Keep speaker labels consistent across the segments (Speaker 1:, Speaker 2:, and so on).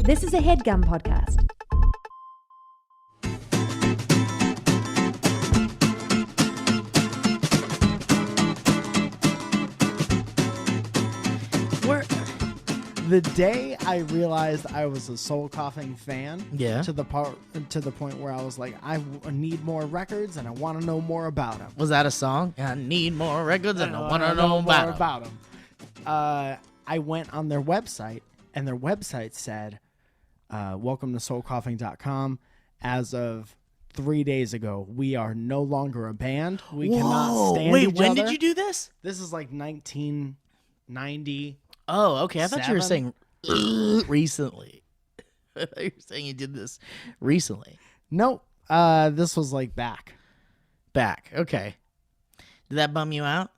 Speaker 1: This is a HeadGum podcast.
Speaker 2: The day I realized I was a Soul Coughing fan, to the point where I was like, I need more records and I want to know more about them.
Speaker 3: Was that a song? I need more records and I want to know more about
Speaker 2: them. I went on their website, and their website said, welcome to soulcoughing.com. As of 3 days ago, we are no longer a band. We cannot stand each other.
Speaker 3: Wait, when did you do this?
Speaker 2: This is like 1990.
Speaker 3: Oh, okay. I thought you were saying recently. I thought you were saying you did this recently.
Speaker 2: Nope. This was like back.
Speaker 3: Okay. Did that bum you out?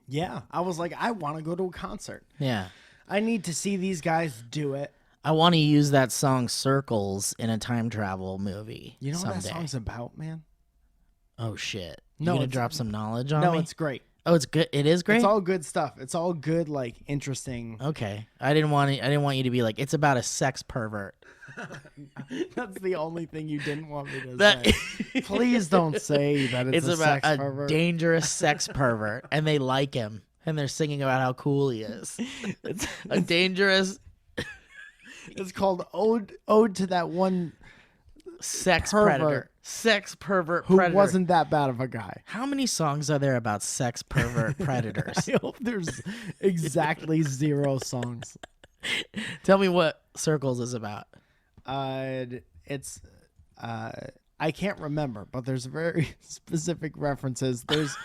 Speaker 2: Yeah. I was like, I want to go to a concert.
Speaker 3: Yeah.
Speaker 2: I need to see these guys do it.
Speaker 3: I want to use that song Circles in a time travel movie.
Speaker 2: You know
Speaker 3: someday.
Speaker 2: what that song's about, man?
Speaker 3: Oh, shit.
Speaker 2: No,
Speaker 3: You going to drop some knowledge on me?
Speaker 2: No, it's great.
Speaker 3: Oh, it's good. It is great.
Speaker 2: It's all good stuff. It's all good, like interesting.
Speaker 3: Okay, I didn't want you to be like it's about a sex pervert.
Speaker 2: That's the only thing you didn't want me to say. Please don't say that it's a
Speaker 3: about
Speaker 2: sex pervert.
Speaker 3: Dangerous sex pervert, and they like him, and they're singing about how cool he is. It's a dangerous.
Speaker 2: It's called Ode to that one
Speaker 3: sex
Speaker 2: pervert.
Speaker 3: Predator. Sex pervert
Speaker 2: who
Speaker 3: predator.
Speaker 2: wasn't that bad of a guy.
Speaker 3: How many songs are there about sex pervert predators?
Speaker 2: I hope there's exactly 0 songs.
Speaker 3: Tell me what Circles is about.
Speaker 2: It's I can't remember, but there's very specific references. There's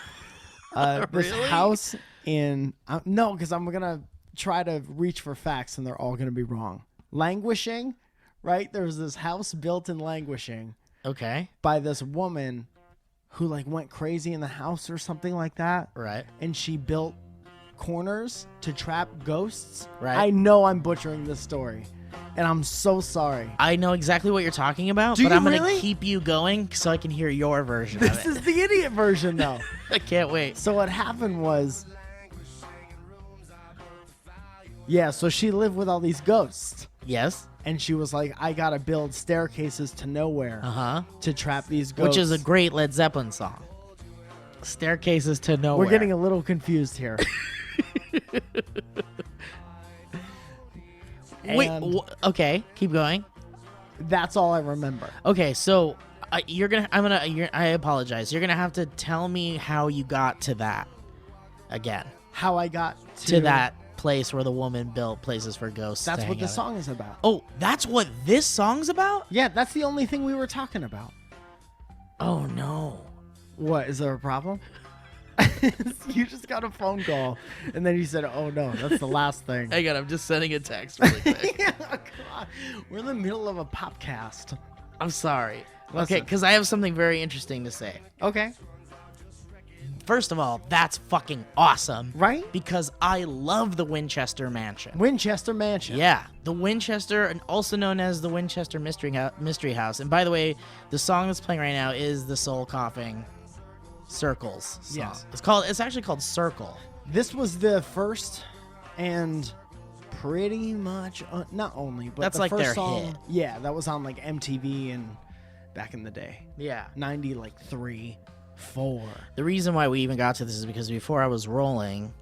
Speaker 2: this house in no, because I'm gonna try to reach for facts and they're all gonna be wrong. Languishing, right? There's this house built in Languishing.
Speaker 3: Okay.
Speaker 2: By this woman who like went crazy in the house or something like that.
Speaker 3: Right.
Speaker 2: And she built corners to trap ghosts.
Speaker 3: Right.
Speaker 2: I know I'm butchering this story, and I'm so sorry.
Speaker 3: I know exactly what you're talking about, but I'm going to keep you going so I can hear your version of it.
Speaker 2: This is the idiot version, though.
Speaker 3: I can't wait.
Speaker 2: So what happened was, so she lived with all these ghosts.
Speaker 3: Yes.
Speaker 2: And she was like, I got to build staircases to nowhere to trap these ghosts.
Speaker 3: Which is a great Led Zeppelin song. Staircases to nowhere.
Speaker 2: We're getting a little confused here.
Speaker 3: Wait, okay, keep going.
Speaker 2: That's all I remember.
Speaker 3: Okay, so I apologize. You're gonna have to tell me how you got to that again.
Speaker 2: How I got
Speaker 3: to that place where the woman built places for ghosts.
Speaker 2: That's what the song is about.
Speaker 3: Oh, that's what this song's about?
Speaker 2: Yeah, that's the only thing we were talking about.
Speaker 3: Oh no.
Speaker 2: What, is there a problem? You just got a phone call, and then you said, oh no, that's the last thing.
Speaker 3: Hang on, I'm just sending a text really quick.
Speaker 2: God. We're in the middle of a popcast.
Speaker 3: I'm sorry.
Speaker 2: Listen.
Speaker 3: Okay, because I have something very interesting to say.
Speaker 2: Okay.
Speaker 3: First of all, that's fucking awesome.
Speaker 2: Right?
Speaker 3: Because I love the Winchester Mansion.
Speaker 2: Winchester Mansion.
Speaker 3: Yeah. The Winchester, and also known as the Winchester Mystery House. And by the way, the song that's playing right now is the Soul Coughing Circles song.
Speaker 2: Yes.
Speaker 3: It's actually called Circle.
Speaker 2: This was the first and pretty much, not only, but
Speaker 3: that's
Speaker 2: the
Speaker 3: like
Speaker 2: first
Speaker 3: their
Speaker 2: song.
Speaker 3: hit.
Speaker 2: Yeah, that was on like MTV and back in the day.
Speaker 3: Yeah.
Speaker 2: 93, 4.
Speaker 3: The reason why we even got to this is because before I was rolling,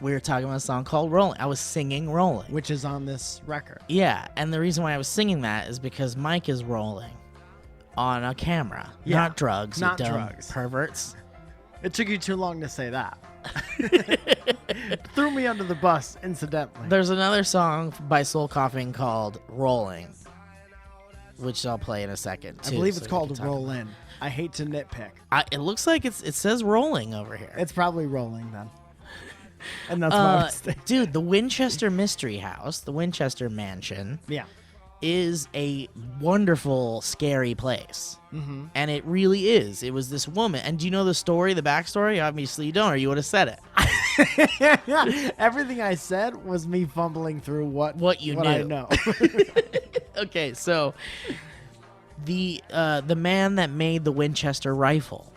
Speaker 3: we were talking about a song called Rolling. I was singing Rolling.
Speaker 2: Which is on this record.
Speaker 3: Yeah, and the reason why I was singing that is because Mike is rolling on a camera.
Speaker 2: Yeah.
Speaker 3: Not drugs,
Speaker 2: Not
Speaker 3: you dumb
Speaker 2: drugs.
Speaker 3: perverts.
Speaker 2: It took you too long to say that. Threw me under the bus, incidentally.
Speaker 3: There's another song by Soul Coughing called Rolling, which I'll play in a second, too.
Speaker 2: I believe it's called Roll In. I hate to nitpick.
Speaker 3: It looks like it says Rolling over here.
Speaker 2: It's probably rolling then. And that's my mistake.
Speaker 3: Dude, the Winchester Mystery House, the Winchester Mansion, is a wonderful, scary place. Mm-hmm. And it really is. It was this woman. And do you know the story, the backstory? Obviously you don't, or you would have said
Speaker 2: it. Everything I said was me fumbling through what
Speaker 3: knew.
Speaker 2: I know.
Speaker 3: Okay, so the man that made the Winchester rifle,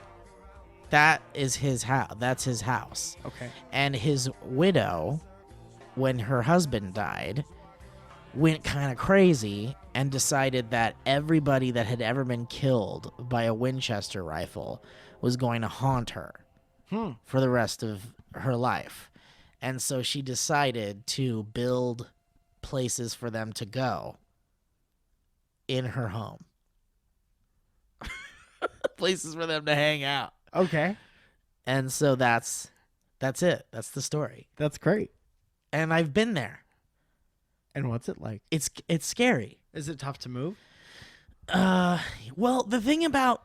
Speaker 3: that is his house. That's his house.
Speaker 2: Okay.
Speaker 3: And his widow, when her husband died, went kind of crazy and decided that everybody that had ever been killed by a Winchester rifle was going to haunt her for the rest of her life. And so she decided to build places for them to go in her home. Places for them to hang out.
Speaker 2: Okay.
Speaker 3: And so that's it. That's the story.
Speaker 2: That's great.
Speaker 3: And I've been there.
Speaker 2: And what's it like?
Speaker 3: It's scary.
Speaker 2: Is it tough to move?
Speaker 3: Well, the thing about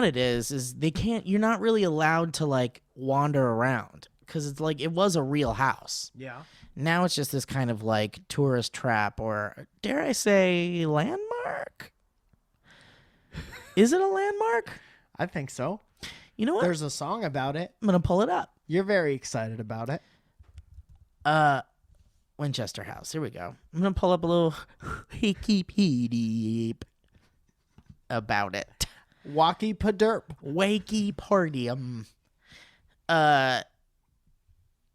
Speaker 3: it is they can't. You're not really allowed to like wander around because it's like it was a real house.
Speaker 2: Yeah.
Speaker 3: Now it's just this kind of like tourist trap, or dare I say, landmark? Is it a landmark?
Speaker 2: I think so.
Speaker 3: You know what?
Speaker 2: There's a song about it.
Speaker 3: I'm gonna pull it up.
Speaker 2: You're very excited about it.
Speaker 3: Winchester House. Here we go. I'm gonna pull up a little Wikipedia about it.
Speaker 2: Walkie Paderp.
Speaker 3: Wakey Partium.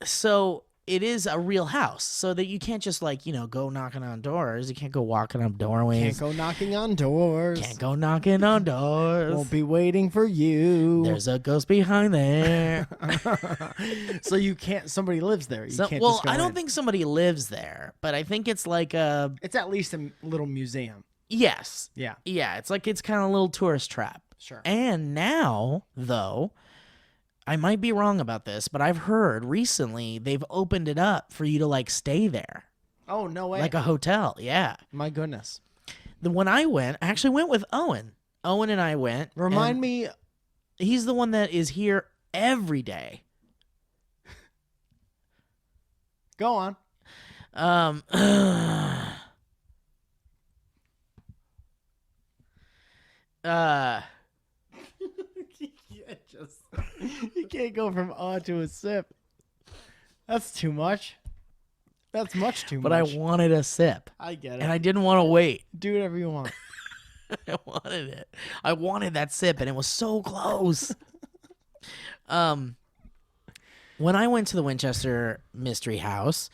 Speaker 3: So it is a real house, so that you can't just like, go knocking on doors. You can't go walking up doorways.
Speaker 2: Can't go knocking on doors.
Speaker 3: Can't go knocking on doors.
Speaker 2: Won't be waiting for you.
Speaker 3: There's a ghost behind there.
Speaker 2: So you can't. Somebody lives there. You can't.
Speaker 3: Well,
Speaker 2: just go
Speaker 3: I don't
Speaker 2: in.
Speaker 3: think somebody lives there, but I think it's like a.
Speaker 2: It's at least a little museum.
Speaker 3: Yes.
Speaker 2: Yeah.
Speaker 3: Yeah. It's kind of a little tourist trap.
Speaker 2: Sure.
Speaker 3: And now, though, I might be wrong about this, but I've heard recently they've opened it up for you to like stay there.
Speaker 2: Oh, no way.
Speaker 3: Like a hotel. Yeah.
Speaker 2: My goodness.
Speaker 3: When I went, I actually went with Owen. Owen and I went.
Speaker 2: Remind me.
Speaker 3: He's the one that is here every day.
Speaker 2: Go on. You can't go from to a sip. That's too much. That's much too
Speaker 3: but
Speaker 2: much.
Speaker 3: I wanted a sip.
Speaker 2: I get it.
Speaker 3: And I didn't want to wait.
Speaker 2: Do whatever you want.
Speaker 3: I wanted it. I wanted that sip, and it was so close. When I went to the Winchester Mystery House,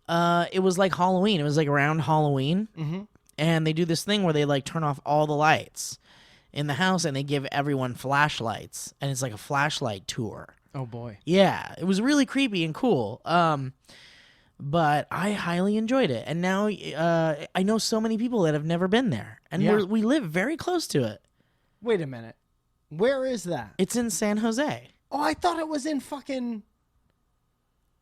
Speaker 3: it was like Halloween. It was like around Halloween, and they do this thing where they like turn off all the lights in the house, and they give everyone flashlights, and it's like a flashlight tour.
Speaker 2: Oh boy.
Speaker 3: Yeah, it was really creepy and cool. But I highly enjoyed it, and now I know so many people that have never been there, and we live very close to it.
Speaker 2: Wait a minute. Where is that?
Speaker 3: It's in San Jose.
Speaker 2: Oh, I thought it was in fucking.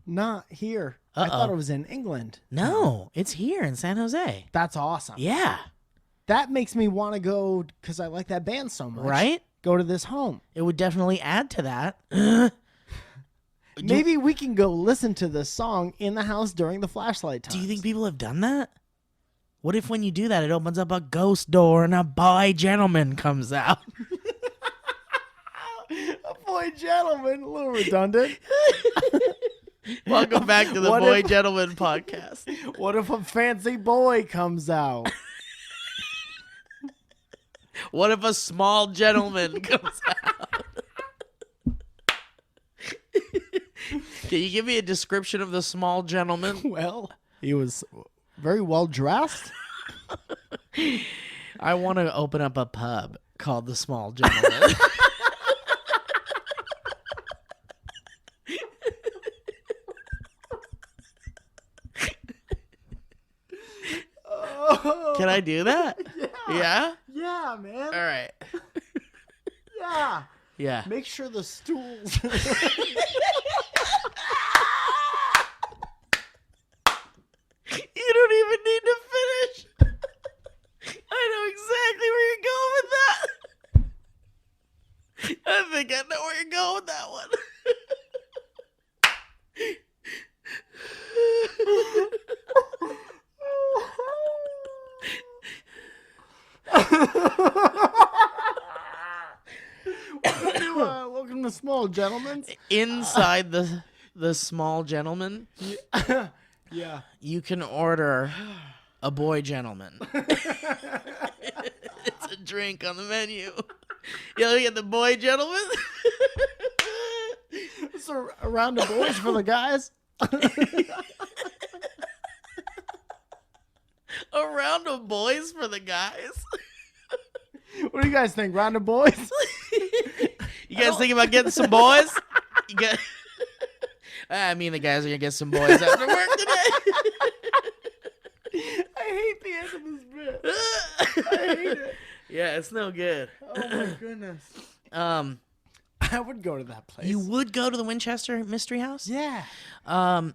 Speaker 2: Not here. I thought it was in England.
Speaker 3: No, it's here in San Jose.
Speaker 2: That's awesome.
Speaker 3: Yeah.
Speaker 2: That makes me want to go because I like that band so much.
Speaker 3: Right?
Speaker 2: Go to this home.
Speaker 3: It would definitely add to that.
Speaker 2: Maybe we can go listen to this song in the house during the flashlight time.
Speaker 3: Do you think people have done that? What if when you do that, it opens up a ghost door and a boy gentleman comes out?
Speaker 2: A boy gentleman? A little redundant.
Speaker 3: Welcome back to the Boy Gentleman podcast.
Speaker 2: What if a fancy boy comes out?
Speaker 3: What if a small gentleman comes out? Can you give me a description of the small gentleman?
Speaker 2: Well, he was very well dressed.
Speaker 3: I want to open up a pub called the Small Gentleman. Can I do that? Yeah?
Speaker 2: Yeah, man.
Speaker 3: All right.
Speaker 2: Yeah.
Speaker 3: Yeah.
Speaker 2: Make sure the stools.
Speaker 3: You don't even need to finish. I know exactly where you're going with that. I think I know where you're going with that one.
Speaker 2: Welcome to Small Gentlemen.
Speaker 3: Inside the Small Gentleman,
Speaker 2: Yeah.
Speaker 3: you can order a boy gentleman. It's a drink on the menu. You look at the boy gentleman.
Speaker 2: It's a round of boys for the guys.
Speaker 3: A round of boys for the guys.
Speaker 2: What do you guys think? Round of boys?
Speaker 3: You guys thinking about getting some boys? You got. I mean, the guys are gonna get some boys after work today.
Speaker 2: I hate the end of this bit. I hate it.
Speaker 3: Yeah, it's no good.
Speaker 2: Oh my goodness. I would go to that place.
Speaker 3: You would go to the Winchester Mystery House?
Speaker 2: Yeah.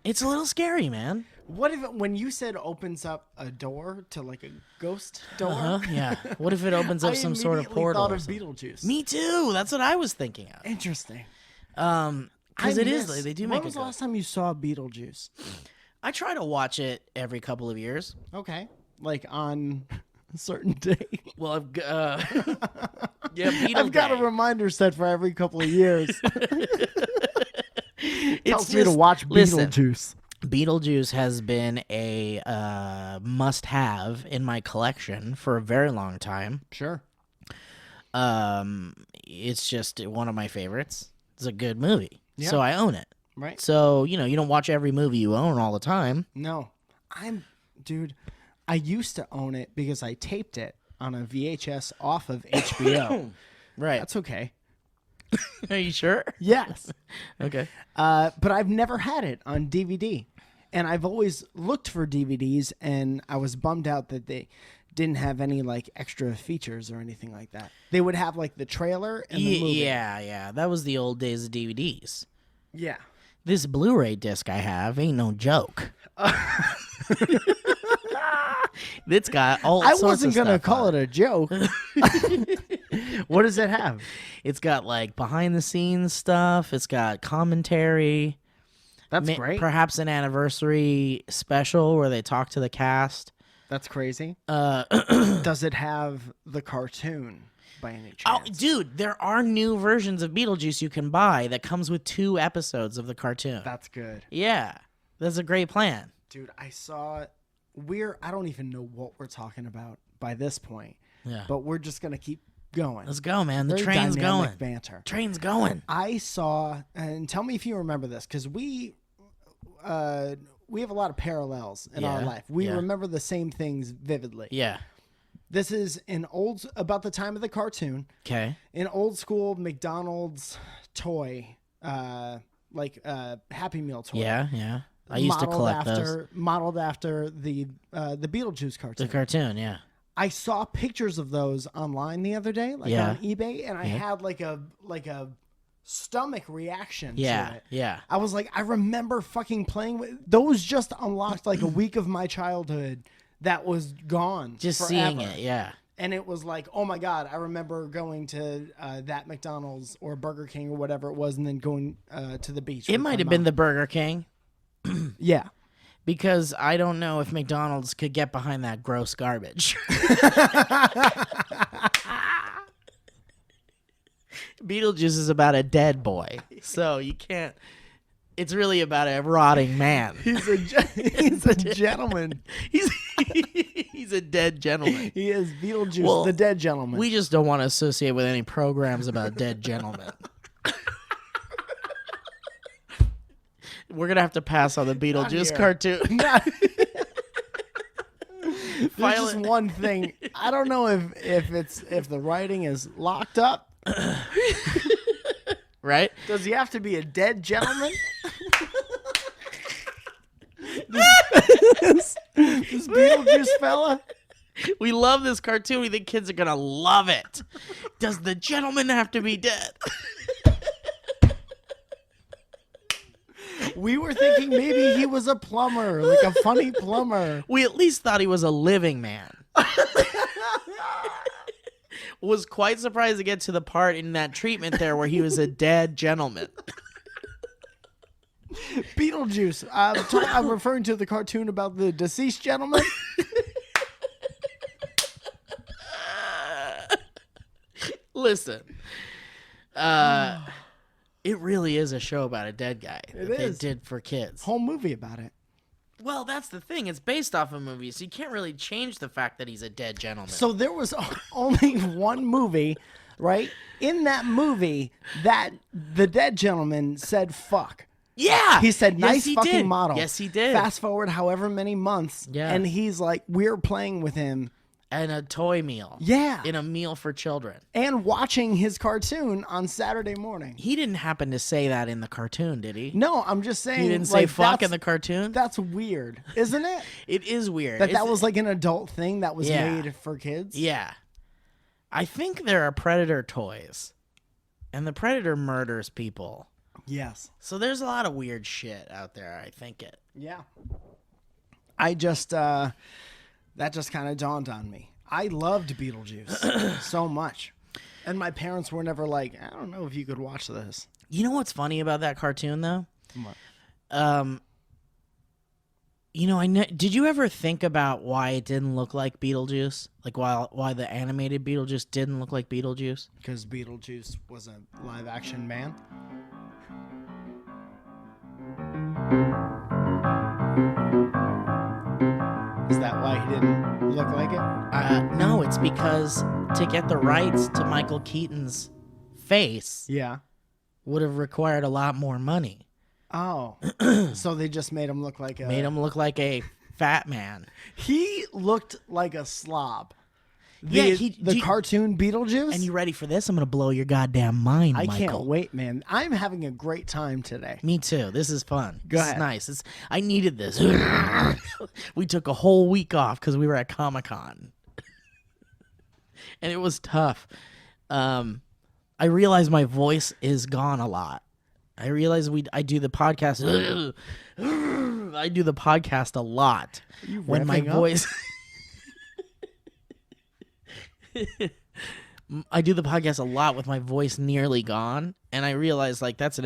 Speaker 3: It's a little scary, man.
Speaker 2: What if when you said opens up a door to like a ghost door?
Speaker 3: Yeah. What if it opens up some sort of portal?
Speaker 2: I immediately thought of Beetlejuice.
Speaker 3: Me too. That's what I was thinking of.
Speaker 2: Interesting.
Speaker 3: Because it is. They do make it.
Speaker 2: When was the last time you saw Beetlejuice?
Speaker 3: I try to watch it every couple of years.
Speaker 2: Okay. Like on a certain day.
Speaker 3: Well, Beetle
Speaker 2: I've got
Speaker 3: Day.
Speaker 2: a reminder set for every couple of years.
Speaker 3: It's
Speaker 2: tells me to watch Beetlejuice.
Speaker 3: Beetlejuice has been a must-have in my collection for a very long time.
Speaker 2: Sure.
Speaker 3: It's just one of my favorites. It's a good movie, so
Speaker 2: Yeah.
Speaker 3: I own it.
Speaker 2: Right.
Speaker 3: So you don't watch every movie you own all the time.
Speaker 2: No. Dude, I used to own it because I taped it on a VHS off of HBO.
Speaker 3: Right.
Speaker 2: That's okay.
Speaker 3: Are you sure?
Speaker 2: Yes.
Speaker 3: Okay.
Speaker 2: But I've never had it on DVD. And I've always looked for DVDs, and I was bummed out that they didn't have any like extra features or anything like that. They would have like the trailer and the movie.
Speaker 3: Yeah. That was the old days of DVDs.
Speaker 2: Yeah.
Speaker 3: This Blu-ray disc I have ain't no joke. It's got all sorts of stuff.
Speaker 2: I wasn't going to call it a joke. What does it have?
Speaker 3: It's got like behind the scenes stuff. It's got commentary.
Speaker 2: That's great.
Speaker 3: Perhaps an anniversary special where they talk to the cast.
Speaker 2: That's crazy. Does it have the cartoon by any chance?
Speaker 3: Oh, dude, there are new versions of Beetlejuice you can buy that comes with 2 episodes of the cartoon.
Speaker 2: That's good.
Speaker 3: Yeah, that's a great plan.
Speaker 2: Dude, I saw I don't even know what we're talking about by this point.
Speaker 3: Yeah.
Speaker 2: But we're just going to keep going.
Speaker 3: Let's go, man. The
Speaker 2: Very
Speaker 3: train's
Speaker 2: dynamic
Speaker 3: going.
Speaker 2: Banter.
Speaker 3: Train's going.
Speaker 2: I saw, and tell me if you remember this, because we have a lot of parallels in our life. We remember the same things vividly.
Speaker 3: Yeah.
Speaker 2: This is about the time of the cartoon.
Speaker 3: Okay.
Speaker 2: An old school McDonald's toy, Happy Meal toy.
Speaker 3: Yeah. I used to collect those.
Speaker 2: Modeled after the Beetlejuice cartoon.
Speaker 3: The cartoon, yeah.
Speaker 2: I saw pictures of those online the other day, on eBay, and I had like a stomach reaction to it.
Speaker 3: Yeah.
Speaker 2: I was like, I remember fucking playing with those. Just unlocked like a week of my childhood that was gone.
Speaker 3: Just
Speaker 2: forever.
Speaker 3: seeing it, yeah.
Speaker 2: And it was like, oh my God, I remember going to that McDonald's or Burger King or whatever it was, and then going to the beach.
Speaker 3: It might have been the Burger King.
Speaker 2: Yeah.
Speaker 3: Because I don't know if McDonald's could get behind that gross garbage. Beetlejuice is about a dead boy, so you can't. It's really about a rotting man.
Speaker 2: He's a gentleman.
Speaker 3: He's a dead gentleman.
Speaker 2: He is Beetlejuice, the dead gentleman.
Speaker 3: We just don't want to associate with any programs about dead gentlemen. We're gonna have to pass on the Beetlejuice cartoon.
Speaker 2: There's just one thing. I don't know if the writing is locked up.
Speaker 3: Right?
Speaker 2: Does he have to be a dead gentleman? this Beetlejuice fella?
Speaker 3: We love this cartoon. We think kids are gonna love it. Does the gentleman have to be dead?
Speaker 2: We were thinking maybe he was a plumber, like a funny plumber.
Speaker 3: We at least thought he was a living man. Was quite surprised to get to the part in that treatment there where he was a dead gentleman.
Speaker 2: Beetlejuice. I'm referring to the cartoon about the deceased gentleman.
Speaker 3: Listen. It really is a show about a dead guy. They did for kids.
Speaker 2: Whole movie about it.
Speaker 3: Well, that's the thing. It's based off a movie, so you can't really change the fact that he's a dead gentleman.
Speaker 2: So there was only one movie, right? In that movie, that the dead gentleman said "fuck."
Speaker 3: Yeah.
Speaker 2: He said,
Speaker 3: Yes,
Speaker 2: nice
Speaker 3: he
Speaker 2: fucking
Speaker 3: did.
Speaker 2: model.
Speaker 3: Yes, he did.
Speaker 2: Fast forward however many months.
Speaker 3: Yeah.
Speaker 2: And he's like, we're playing with him.
Speaker 3: And a toy meal.
Speaker 2: Yeah.
Speaker 3: In a meal for children.
Speaker 2: And watching his cartoon on Saturday morning.
Speaker 3: He didn't happen to say that in the cartoon, did he?
Speaker 2: No, I'm just saying.
Speaker 3: He didn't say fuck in the cartoon?
Speaker 2: That's weird, isn't it?
Speaker 3: It is weird.
Speaker 2: That was like an adult thing that was
Speaker 3: Yeah.
Speaker 2: made for kids.
Speaker 3: Yeah. I think there are Predator toys. And the Predator murders people.
Speaker 2: Yes.
Speaker 3: So there's a lot of weird shit out there, I think it.
Speaker 2: Yeah. I just, that just kind of dawned on me. I loved Beetlejuice so much. And my parents were never like, I don't know if you could watch this.
Speaker 3: You know what's funny about that cartoon, though?
Speaker 2: What?
Speaker 3: You know, did you ever think about why it didn't look like Beetlejuice? Like why the animated Beetlejuice didn't look like Beetlejuice?
Speaker 2: Because Beetlejuice was a live-action man. Is that why he didn't look like it?
Speaker 3: No, it's because to get the rights to Michael Keaton's face
Speaker 2: Yeah.
Speaker 3: would have required a lot more money.
Speaker 2: Oh. So they just made him look like a...
Speaker 3: Made him look like a fat man.
Speaker 2: He looked like a slob.
Speaker 3: Yeah,
Speaker 2: the cartoon Beetlejuice?
Speaker 3: And you ready for this? I'm going to blow your goddamn mind, Michael.
Speaker 2: I can't wait, man. I'm having a great time today.
Speaker 3: Me too. This is fun.
Speaker 2: Go
Speaker 3: This
Speaker 2: ahead.
Speaker 3: is nice. I needed this. We took a whole week off because we were at Comic-Con. And it was tough. I realize my voice is gone a lot. I realize I do the podcast. I do the podcast a lot. When my voice... I do the podcast a lot with my voice nearly gone, and I realize like that's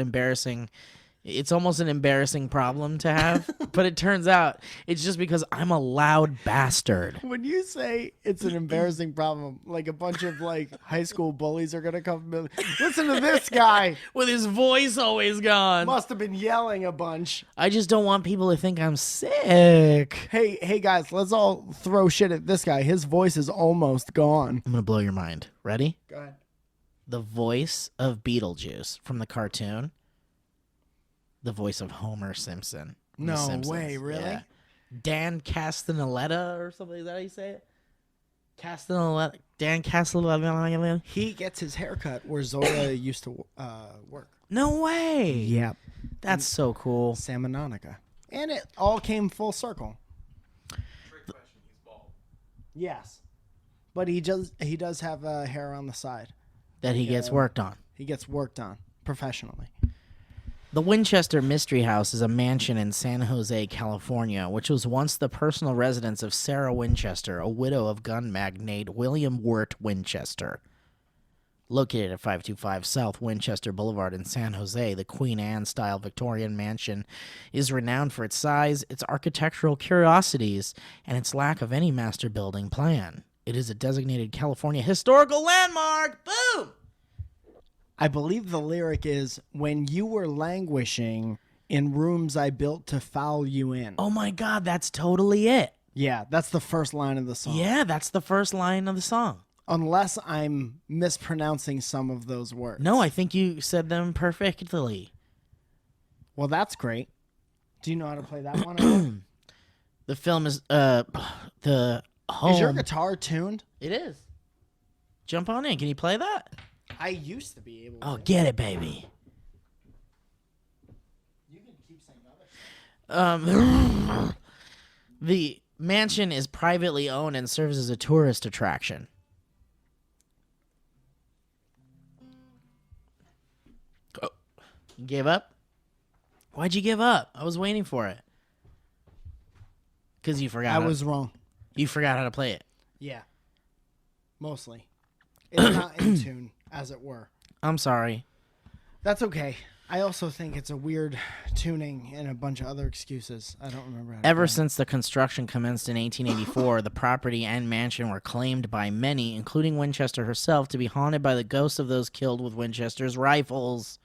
Speaker 3: it's almost an embarrassing problem to have, but it turns out it's just because I'm a loud bastard.
Speaker 2: When you say it's an embarrassing problem, like a bunch of like high school bullies are gonna come and be like, listen to this guy
Speaker 3: With his voice always gone.
Speaker 2: must have been yelling a bunch.
Speaker 3: I just don't want people to think I'm sick.
Speaker 2: Hey guys, let's all throw shit at this guy. His voice is almost gone.
Speaker 3: I'm gonna blow your mind. Ready?
Speaker 2: Go ahead.
Speaker 3: The voice of Beetlejuice from the cartoon. The voice of Homer Simpson. from The
Speaker 2: No
Speaker 3: Simpsons.
Speaker 2: way, really?
Speaker 3: Yeah. Dan Castellaneta or something. Is that how you say it? Castellaneta. Dan Castellaneta.
Speaker 2: He gets his haircut where Zola used to work.
Speaker 3: No way.
Speaker 2: Yep.
Speaker 3: That's so cool.
Speaker 2: Sam and Monica. And it all came full circle.
Speaker 4: Trick question, he's bald.
Speaker 2: Yes. But he does have hair on the side.
Speaker 3: That he gets worked on.
Speaker 2: He gets worked on professionally.
Speaker 3: The Winchester Mystery House is a mansion in San Jose, California, which was once the personal residence of Sarah Winchester, a widow of gun magnate William Wirt Winchester. Located at 525 South Winchester Boulevard in San Jose, the Queen Anne-style Victorian mansion is renowned for its size, its architectural curiosities, and its lack of any master building plan. It is a designated California historical landmark. Boom!
Speaker 2: I believe the lyric is, when you were languishing in rooms I built to foul you in.
Speaker 3: Oh my God, that's totally it.
Speaker 2: Yeah, that's the first line of the song.
Speaker 3: Yeah, that's the first line of the song.
Speaker 2: Unless I'm mispronouncing some of those words.
Speaker 3: No, I think you said them perfectly.
Speaker 2: Well, that's great. Do you know how to play that one?
Speaker 3: The film is the home.
Speaker 2: Is your guitar tuned?
Speaker 3: It is. Jump on in. Can you play that?
Speaker 2: I used to be able to.
Speaker 3: Oh, get it, baby.
Speaker 2: You can keep saying other stuff.
Speaker 3: The mansion is privately owned and serves as a tourist attraction. Oh, you gave up? Why'd you give up? I was waiting for it. Because you forgot.
Speaker 2: I was wrong.
Speaker 3: You forgot how to play it.
Speaker 2: Yeah. Mostly. It's not in tune, as it were.
Speaker 3: I'm sorry.
Speaker 2: That's okay. I also think it's a weird tuning and a bunch of other excuses. I don't remember how to
Speaker 3: Ever
Speaker 2: play.
Speaker 3: since the construction commenced in 1884, the property and mansion were claimed by many, including Winchester herself, to be haunted by the ghosts of those killed with Winchester's rifles.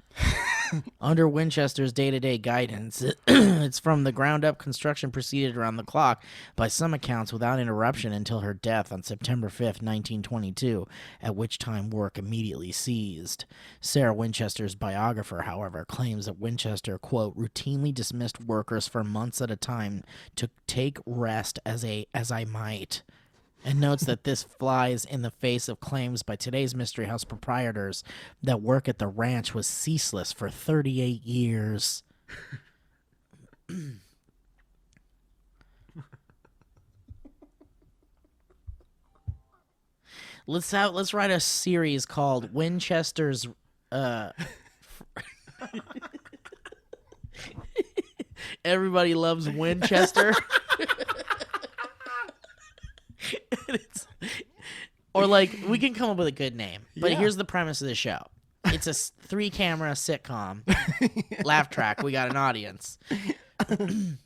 Speaker 3: Under Winchester's day-to-day guidance, it's from the ground-up construction proceeded around the clock, by some accounts without interruption until her death on September 5th, 1922, at which time work immediately ceased. Sarah Winchester's biographer, however, claims that Winchester, quote, routinely dismissed workers for months at a time to take rest as I might, and notes that this flies in the face of claims by today's Mystery House proprietors that work at the ranch was ceaseless for 38 years. Let's write a series called Winchester's Everybody Loves Winchester. Or like we can come up with a good name, but here's the premise of the show. It's a 3-camera sitcom, laugh track. We got an audience, and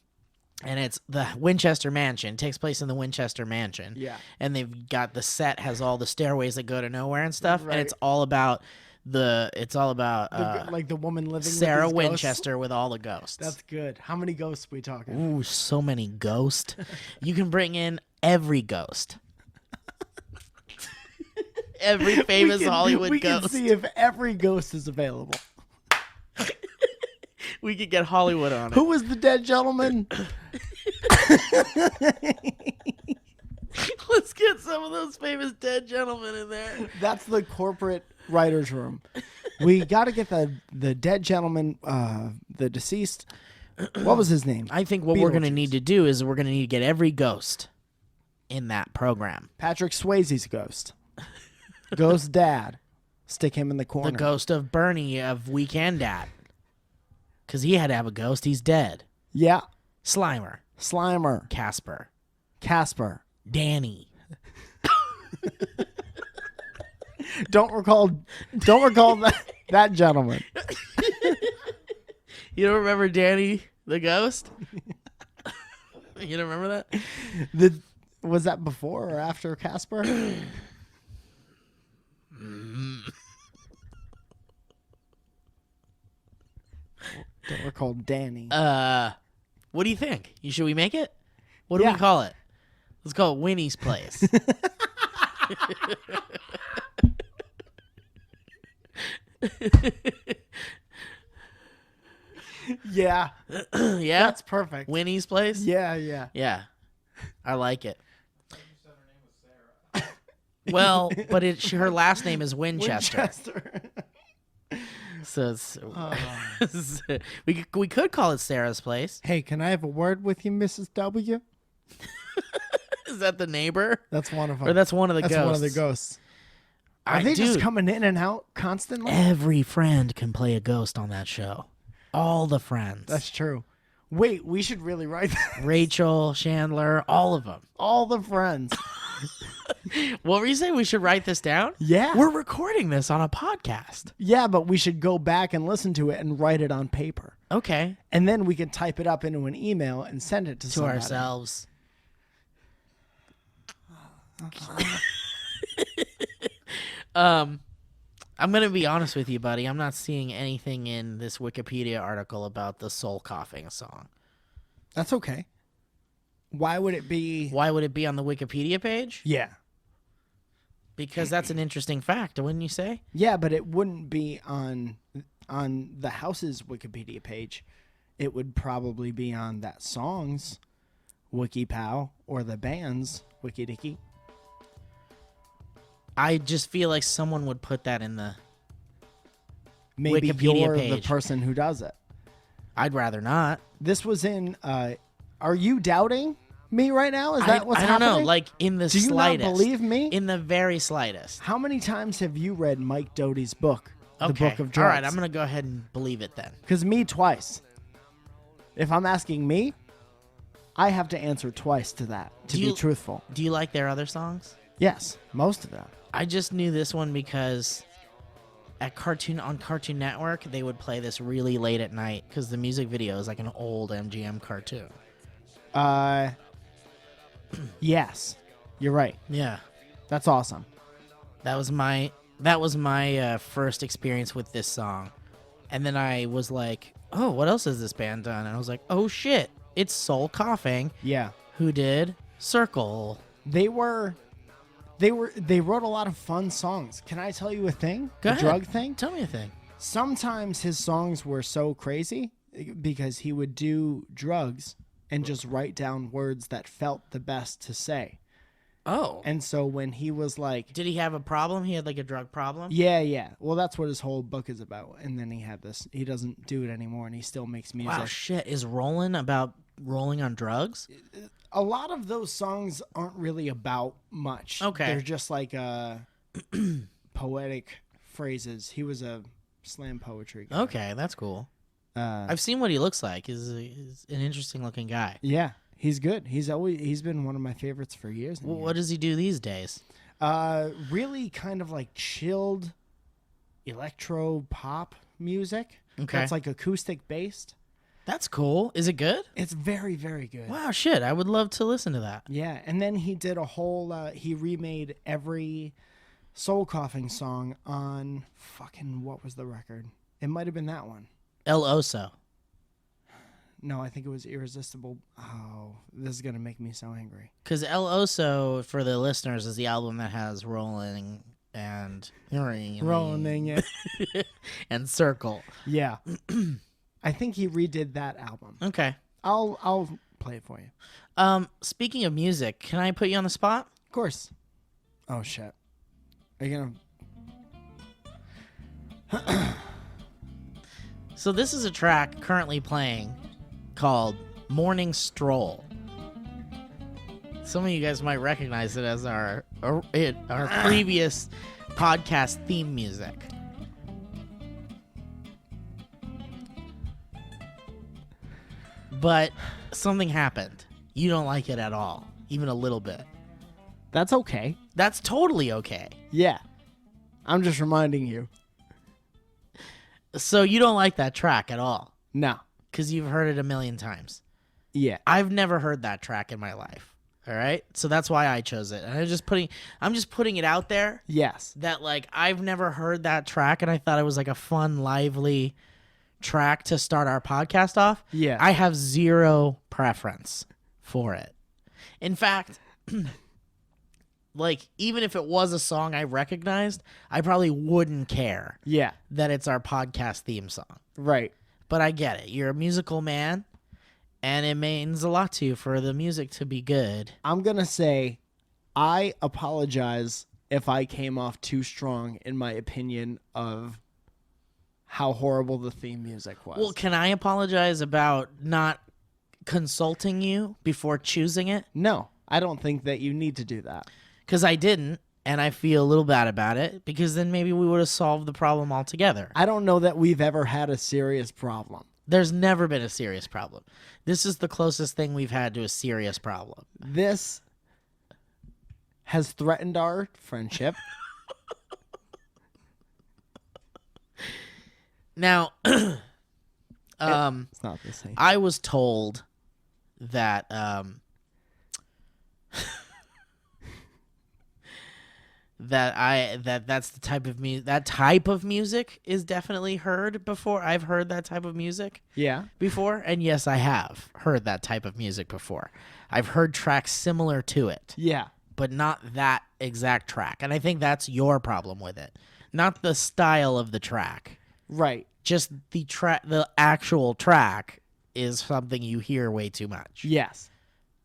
Speaker 3: it's the Winchester Mansion. It takes place in the Winchester Mansion.
Speaker 2: Yeah,
Speaker 3: and they've got the set has all the stairways that go to nowhere and stuff, and it's all about
Speaker 2: like the woman living
Speaker 3: Sarah
Speaker 2: with
Speaker 3: Winchester with all the ghosts.
Speaker 2: That's good. How many ghosts we talking?
Speaker 3: Ooh, so many ghosts. You can bring in every ghost. Every famous Hollywood ghost.
Speaker 2: We can see if every ghost is available.
Speaker 3: We could get Hollywood on it.
Speaker 2: Who was the dead gentleman?
Speaker 3: Let's get some of those famous dead gentlemen in there.
Speaker 2: That's the corporate writer's room. We got to get the dead gentleman, the deceased. What was his name?
Speaker 3: I think what we're going to need to do is we're going to need to get every ghost in that program.
Speaker 2: Patrick Swayze's ghost. Ghost dad. Stick him in the corner.
Speaker 3: The ghost of Bernie of Weekend Dad. Because he had to have a ghost. He's dead.
Speaker 2: Yeah.
Speaker 3: Slimer.
Speaker 2: Casper.
Speaker 3: Danny.
Speaker 2: Don't recall that gentleman.
Speaker 3: You don't remember Danny the ghost? You don't remember that?
Speaker 2: Was that before or after Casper? Don't recall Danny.
Speaker 3: What do you think? Should we make it? What do we call it? Let's call it Winnie's Place.
Speaker 2: Yeah.
Speaker 3: Yeah?
Speaker 2: That's perfect.
Speaker 3: Winnie's Place?
Speaker 2: Yeah.
Speaker 3: Yeah. I like it. Well, but her last name is Winchester. So it's, we could call it Sarah's Place.
Speaker 2: Hey, can I have a word with you, Mrs. W?
Speaker 3: Is that the neighbor?
Speaker 2: That's one of them.
Speaker 3: Or that's one of the ghosts?
Speaker 2: That's one of the ghosts. Are they just coming in and out constantly?
Speaker 3: Every friend can play a ghost on that show. All the friends.
Speaker 2: That's true. Wait, we should really write that.
Speaker 3: Rachel, Chandler, all of them.
Speaker 2: All the friends.
Speaker 3: What were you saying? We should write this down?
Speaker 2: Yeah.
Speaker 3: We're recording this on a podcast.
Speaker 2: Yeah, but we should go back and listen to it and write it on paper.
Speaker 3: Okay.
Speaker 2: And then we can type it up into an email and send it to somebody.
Speaker 3: Ourselves. I'm going to be honest with you, buddy. I'm not seeing anything in this Wikipedia article about the soul coughing song.
Speaker 2: That's okay. Why would it be?
Speaker 3: Why would it be on the Wikipedia page?
Speaker 2: Yeah.
Speaker 3: Because that's an interesting fact, wouldn't you say?
Speaker 2: Yeah, but it wouldn't be on the house's Wikipedia page. It would probably be on that song's WikiPow or the band's WikiDicky.
Speaker 3: I just feel like someone would put that in the
Speaker 2: Maybe
Speaker 3: Wikipedia
Speaker 2: you're
Speaker 3: page.
Speaker 2: the person who does it.
Speaker 3: I'd rather not.
Speaker 2: This was in. Are you doubting me right now? Is that what's happening?
Speaker 3: I don't know. Like in the
Speaker 2: Do you
Speaker 3: slightest.
Speaker 2: not believe me?
Speaker 3: In the very slightest.
Speaker 2: How many times have you read Mike Doty's book, The
Speaker 3: Okay.
Speaker 2: Book of Drugs?
Speaker 3: All right, I'm going to go ahead and believe it then.
Speaker 2: Because me twice. If I'm asking me, I have to answer twice to that to be truthful.
Speaker 3: Do you like their other songs?
Speaker 2: Yes, most of them.
Speaker 3: I just knew this one because on Cartoon Network, they would play this really late at night because the music video is like an old MGM cartoon.
Speaker 2: Yes, you're right.
Speaker 3: Yeah.
Speaker 2: That's awesome.
Speaker 3: That was my first experience with this song. And then I was like, oh, what else has this band done? And I was like, oh shit, it's Soul Coughing,
Speaker 2: Yeah.
Speaker 3: who did Circle.
Speaker 2: They wrote a lot of fun songs. Can I tell you a thing?
Speaker 3: Go
Speaker 2: a
Speaker 3: ahead.
Speaker 2: drug thing?
Speaker 3: Tell me a thing.
Speaker 2: Sometimes his songs were so crazy because he would do drugs and just write down words that felt the best to say.
Speaker 3: Oh.
Speaker 2: And so when he was like,
Speaker 3: Did he have a problem? He had like a drug problem?
Speaker 2: yeah. Well, that's what his whole book is about. And then he had this. He doesn't do it anymore, and he still makes music.
Speaker 3: Wow, shit. Is Rollin' about rolling on drugs?
Speaker 2: A lot of those songs aren't really about much.
Speaker 3: Okay.
Speaker 2: They're just like poetic phrases. He was a slam poetry guy.
Speaker 3: Okay, that's cool. I've seen what he looks like. He's an interesting looking guy.
Speaker 2: Yeah, he's good. He's been one of my favorites for years. And
Speaker 3: What does he do these days?
Speaker 2: Really kind of like chilled electro pop music.
Speaker 3: Okay.
Speaker 2: That's like acoustic based.
Speaker 3: That's cool. Is it good?
Speaker 2: It's very, very good.
Speaker 3: Wow, shit. I would love to listen to that.
Speaker 2: Yeah, and then he did a whole. He remade every Soul Coughing song on fucking what was the record? It might have been that one.
Speaker 3: El Oso.
Speaker 2: No, I think it was Irresistible. Oh, this is gonna make me so angry.
Speaker 3: Because El Oso, for the listeners, is the album that has Rolling and
Speaker 2: Rolling it.
Speaker 3: and Circle.
Speaker 2: Yeah, I think he redid that album.
Speaker 3: Okay.
Speaker 2: I'll play it for you.
Speaker 3: Speaking of music, can I put you on the spot?
Speaker 2: Of course. Oh shit. Are you gonna?
Speaker 3: So this is a track currently playing called Morning Stroll. Some of you guys might recognize it as our previous podcast theme music. But something happened. You don't like it at all, even a little bit.
Speaker 2: That's okay.
Speaker 3: That's totally okay.
Speaker 2: Yeah. I'm just reminding you.
Speaker 3: So you don't like that track at all
Speaker 2: No.
Speaker 3: because you've heard it a million times.
Speaker 2: Yeah.
Speaker 3: I've never heard that track in my life. All right, so that's why I chose it. And I'm just putting it out there
Speaker 2: Yes.
Speaker 3: that like I've never heard that track, and I thought it was like a fun, lively track to start our podcast off.
Speaker 2: Yeah.
Speaker 3: I have zero preference for it. In fact, like even if it was a song I recognized, I probably wouldn't care
Speaker 2: Yeah.
Speaker 3: that it's our podcast theme song.
Speaker 2: Right.
Speaker 3: But I get it. You're a musical man, and it means a lot to you for the music to be good.
Speaker 2: I'm going to say I apologize if I came off too strong in my opinion of how horrible the theme music was.
Speaker 3: Well, can I apologize about not consulting you before choosing it?
Speaker 2: No, I don't think that you need to do that.
Speaker 3: Because I didn't, and I feel a little bad about it, because then maybe we would have solved the problem altogether.
Speaker 2: I don't know that we've ever had a serious problem.
Speaker 3: There's never been a serious problem. This is the closest thing we've had to a serious problem.
Speaker 2: This has threatened our friendship.
Speaker 3: Now,
Speaker 2: It's not the same.
Speaker 3: I was told that that's the type of music. That type of music is definitely heard before. I've heard that type of music
Speaker 2: Yeah.
Speaker 3: before, and yes, I have heard that type of music before. I've heard tracks similar to it,
Speaker 2: Yeah.
Speaker 3: but not that exact track. And I think that's your problem with it, not the style of the track.
Speaker 2: Right.
Speaker 3: Just the actual track is something you hear way too much.
Speaker 2: Yes.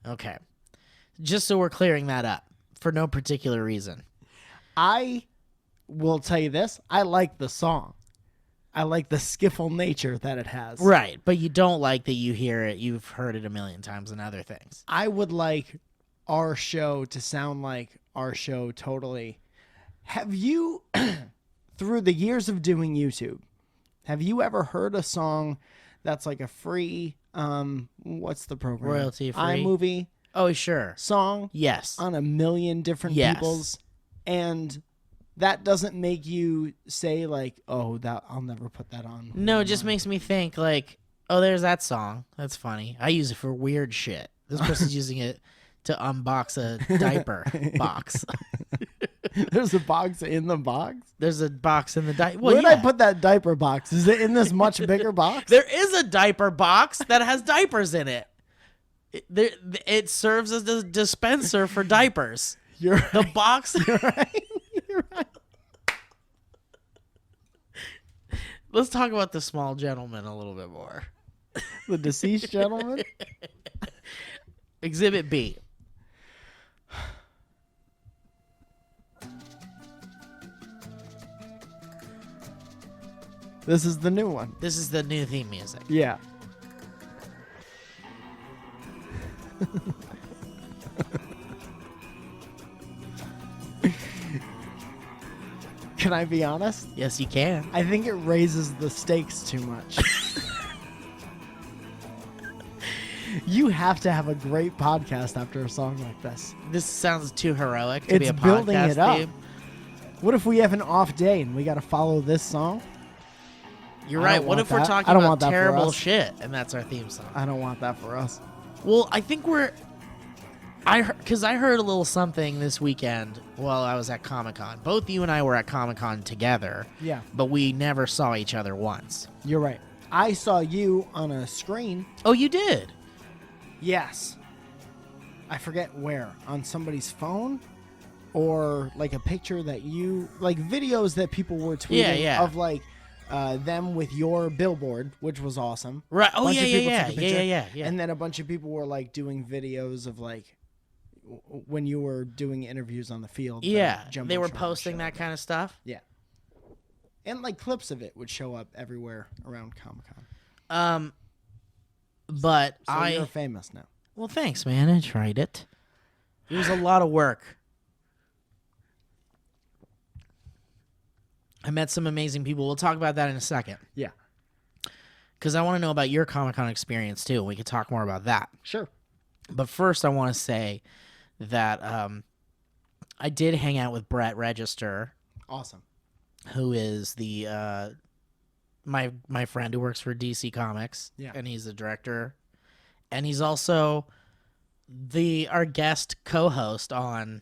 Speaker 3: Okay. Just so we're clearing that up for no particular reason.
Speaker 2: I will tell you this. I like the song. I like the skiffle nature that it has.
Speaker 3: Right, but you don't like that you hear it. You've heard it a million times and other things.
Speaker 2: I would like our show to sound like our show totally. Have you, through the years of doing YouTube, have you ever heard a song that's like a free, what's the program?
Speaker 3: Royalty-free?
Speaker 2: iMovie
Speaker 3: Oh, sure.
Speaker 2: song
Speaker 3: Yes.
Speaker 2: on a million different
Speaker 3: Yes.
Speaker 2: people's, and that doesn't make you say like, oh, that I'll never put that on.
Speaker 3: No, it just makes me think like, oh, there's that song. That's funny. I use it for weird shit. This person's using it to unbox a diaper box.
Speaker 2: There's a box in the box?
Speaker 3: There's a box in the diaper. Well,
Speaker 2: Where did I put that diaper box? Is it in this much bigger box?
Speaker 3: There is a diaper box that has diapers in it. It serves as a dispenser for diapers.
Speaker 2: You're
Speaker 3: The
Speaker 2: right.
Speaker 3: box.
Speaker 2: You're right. You're right.
Speaker 3: Let's talk about the small gentleman a little bit more.
Speaker 2: The deceased gentleman?
Speaker 3: Exhibit B.
Speaker 2: This is the new one.
Speaker 3: This is the new theme music.
Speaker 2: Yeah. Can I be honest?
Speaker 3: Yes, you can.
Speaker 2: I think it raises the stakes too much. You have to have a great podcast after a song like this.
Speaker 3: This sounds too heroic to be
Speaker 2: It's
Speaker 3: a
Speaker 2: building
Speaker 3: podcast
Speaker 2: it up.
Speaker 3: theme.
Speaker 2: What if we have an off day and we got to follow this song?
Speaker 3: You're
Speaker 2: I
Speaker 3: right.
Speaker 2: don't
Speaker 3: What
Speaker 2: want
Speaker 3: if we're
Speaker 2: that.
Speaker 3: talking
Speaker 2: I don't
Speaker 3: about
Speaker 2: want that for
Speaker 3: terrible
Speaker 2: us.
Speaker 3: shit and that's our theme song?
Speaker 2: I don't want that for us.
Speaker 3: Well, I think because I heard a little something this weekend while I was at Comic-Con. Both you and I were at Comic-Con together.
Speaker 2: Yeah.
Speaker 3: But we never saw each other once.
Speaker 2: You're right. I saw you on a screen.
Speaker 3: Oh, you did?
Speaker 2: Yes. I forget where. On somebody's phone? Or like a picture that you... Like videos that people were tweeting
Speaker 3: Yeah.
Speaker 2: of like them with your billboard, which was awesome.
Speaker 3: Right. Oh,
Speaker 2: Bunch of people
Speaker 3: yeah.
Speaker 2: took a picture,
Speaker 3: Yeah.
Speaker 2: And then a bunch of people were like doing videos of like when you were doing interviews on the field.
Speaker 3: Yeah.
Speaker 2: the
Speaker 3: They were
Speaker 2: Jumbotron
Speaker 3: posting
Speaker 2: show.
Speaker 3: that kind of stuff.
Speaker 2: Yeah. And like clips of it would show up everywhere around Comic-Con.
Speaker 3: But
Speaker 2: So you're famous now.
Speaker 3: Well, thanks, man. I tried it. It was a lot of work. I met some amazing people. We'll talk about that in a second.
Speaker 2: Yeah.
Speaker 3: Because I want to know about your Comic-Con experience, too. We could talk more about that.
Speaker 2: Sure.
Speaker 3: But first, I want to say that I did hang out with Brett Register,
Speaker 2: Awesome.
Speaker 3: who is the my friend who works for DC Comics.
Speaker 2: Yeah.
Speaker 3: And he's the director. And he's also our guest co-host on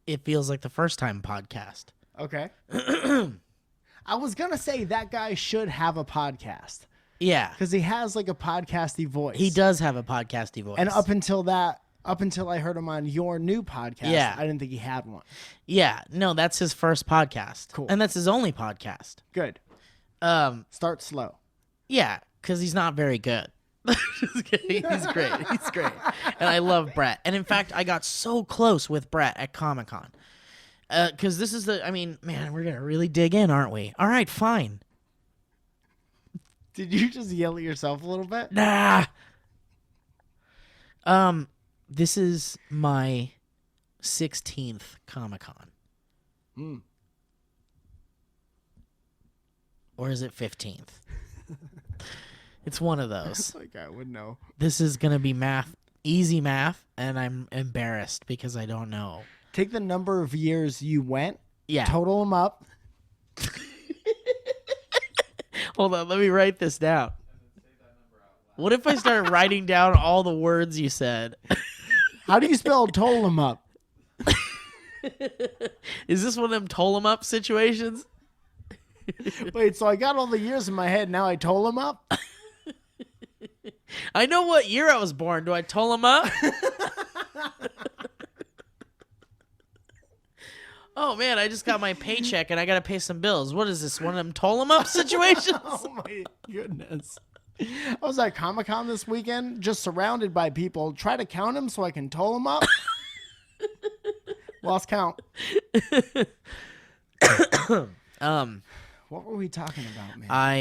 Speaker 3: It Feels Like the First Time podcast.
Speaker 2: Okay. I was going to say that guy should have a podcast
Speaker 3: Yeah.
Speaker 2: because he has like a podcasty voice.
Speaker 3: He does have a podcasty voice.
Speaker 2: And up until I heard him on your new podcast,
Speaker 3: Yeah.
Speaker 2: I didn't think he had one.
Speaker 3: Yeah. No, that's his first podcast.
Speaker 2: Cool.
Speaker 3: And that's his only podcast.
Speaker 2: Good. Start slow.
Speaker 3: Yeah, because he's not very good. Just kidding. He's great. He's great. And I love Brett. And in fact, I got so close with Brett at Comic-Con. Because this is man, we're going to really dig in, aren't we? All right, fine.
Speaker 2: Did you just yell at yourself a little bit?
Speaker 3: Nah. This is my 16th Comic-Con.
Speaker 2: Mm.
Speaker 3: Or is it 15th? It's one of those.
Speaker 2: Like I would know.
Speaker 3: This is going to be easy math, and I'm embarrassed because I don't know.
Speaker 2: Take the number of years you went,
Speaker 3: Yeah.
Speaker 2: total them up.
Speaker 3: Hold on, let me write this down. What if I start writing down all the words you said?
Speaker 2: How do you spell total them up?
Speaker 3: Is this one of them toll 'em up situations?
Speaker 2: Wait, so I got all the years in my head, now I total them up?
Speaker 3: I know what year I was born. Do I toll 'em up? Oh man, I just got my paycheck and I gotta pay some bills. What is this? One of them toll 'em up situations?
Speaker 2: Oh my goodness. I was at Comic-Con this weekend, just surrounded by people. Try to count them so I can total them up. Lost count. What were we talking about, man?
Speaker 3: I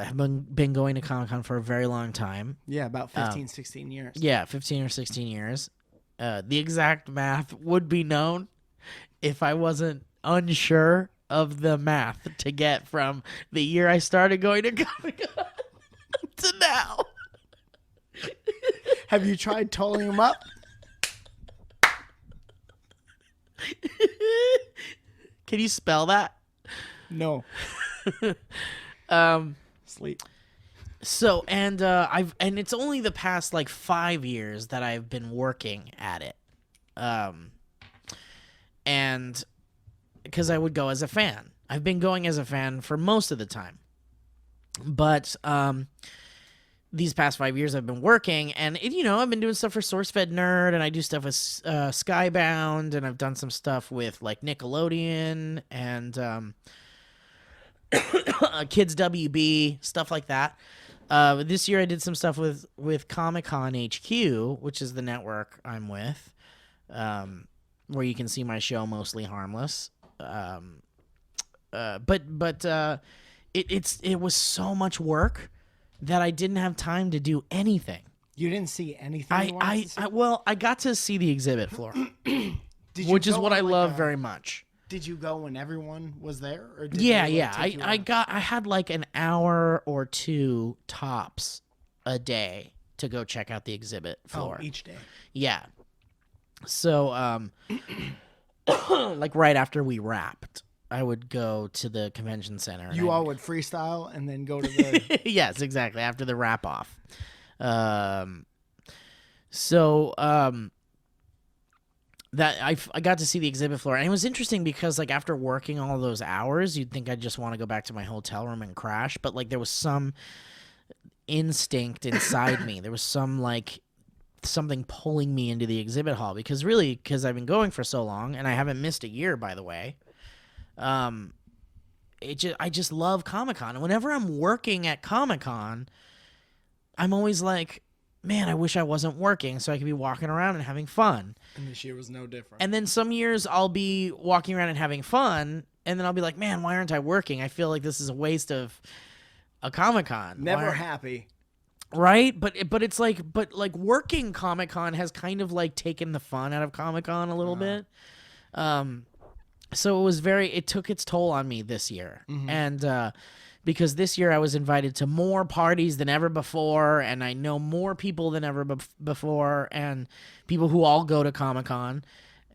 Speaker 3: have been going to Comic-Con for a very long time.
Speaker 2: Yeah, about 15, 16 years.
Speaker 3: Yeah, 15 or 16 years. The exact math would be known if I wasn't unsure of the math to get from the year I started going to Comic-Con to now.
Speaker 2: Have you tried totaling them up?
Speaker 3: Can you spell that?
Speaker 2: No.
Speaker 3: Um,
Speaker 2: Sleep.
Speaker 3: So and it's only the past like 5 years that I've been working at it, and because I would go as a fan. I've been going as a fan for most of the time, but these past 5 years I've been working, and I've been doing stuff for SourceFed Nerd, and I do stuff with Skybound, and I've done some stuff with like Nickelodeon and Kids WB, stuff like that. This year I did some stuff with Comic-Con HQ, which is the network I'm with, where you can see my show Mostly Harmless. But it was so much work that I didn't have time to do anything.
Speaker 2: You didn't see anything?
Speaker 3: I got to see the exhibit floor, which is what I love very much.
Speaker 2: Did you go when everyone was there? Or did
Speaker 3: I had like an hour or two tops a day to go check out the exhibit floor.
Speaker 2: Oh, each day.
Speaker 3: Yeah. So like right after we wrapped, I would go to the convention center.
Speaker 2: You all would freestyle and then go to the
Speaker 3: Yes, exactly, after the wrap off. That I got to see the exhibit floor, and it was interesting because like after working all those hours, you'd think I'd just want to go back to my hotel room and crash, but like there was some instinct inside me. There was some like something pulling me into the exhibit hall because I've been going for so long, and I haven't missed a year, by the way. I just love Comic-Con, and whenever I'm working at Comic-Con, I'm always like, man, I wish I wasn't working so I could be walking around and having fun.
Speaker 2: And this year was no different.
Speaker 3: And then some years I'll be walking around and having fun, and then I'll be like, man, why aren't I working? I feel like this is a waste of a Comic-Con.
Speaker 2: Never happy.
Speaker 3: Right? But it's like working Comic-Con has kind of like taken the fun out of Comic-Con a little bit. So it took its toll on me this year. Mm-hmm. And because this year I was invited to more parties than ever before, and I know more people than ever before, and people who all go to Comic-Con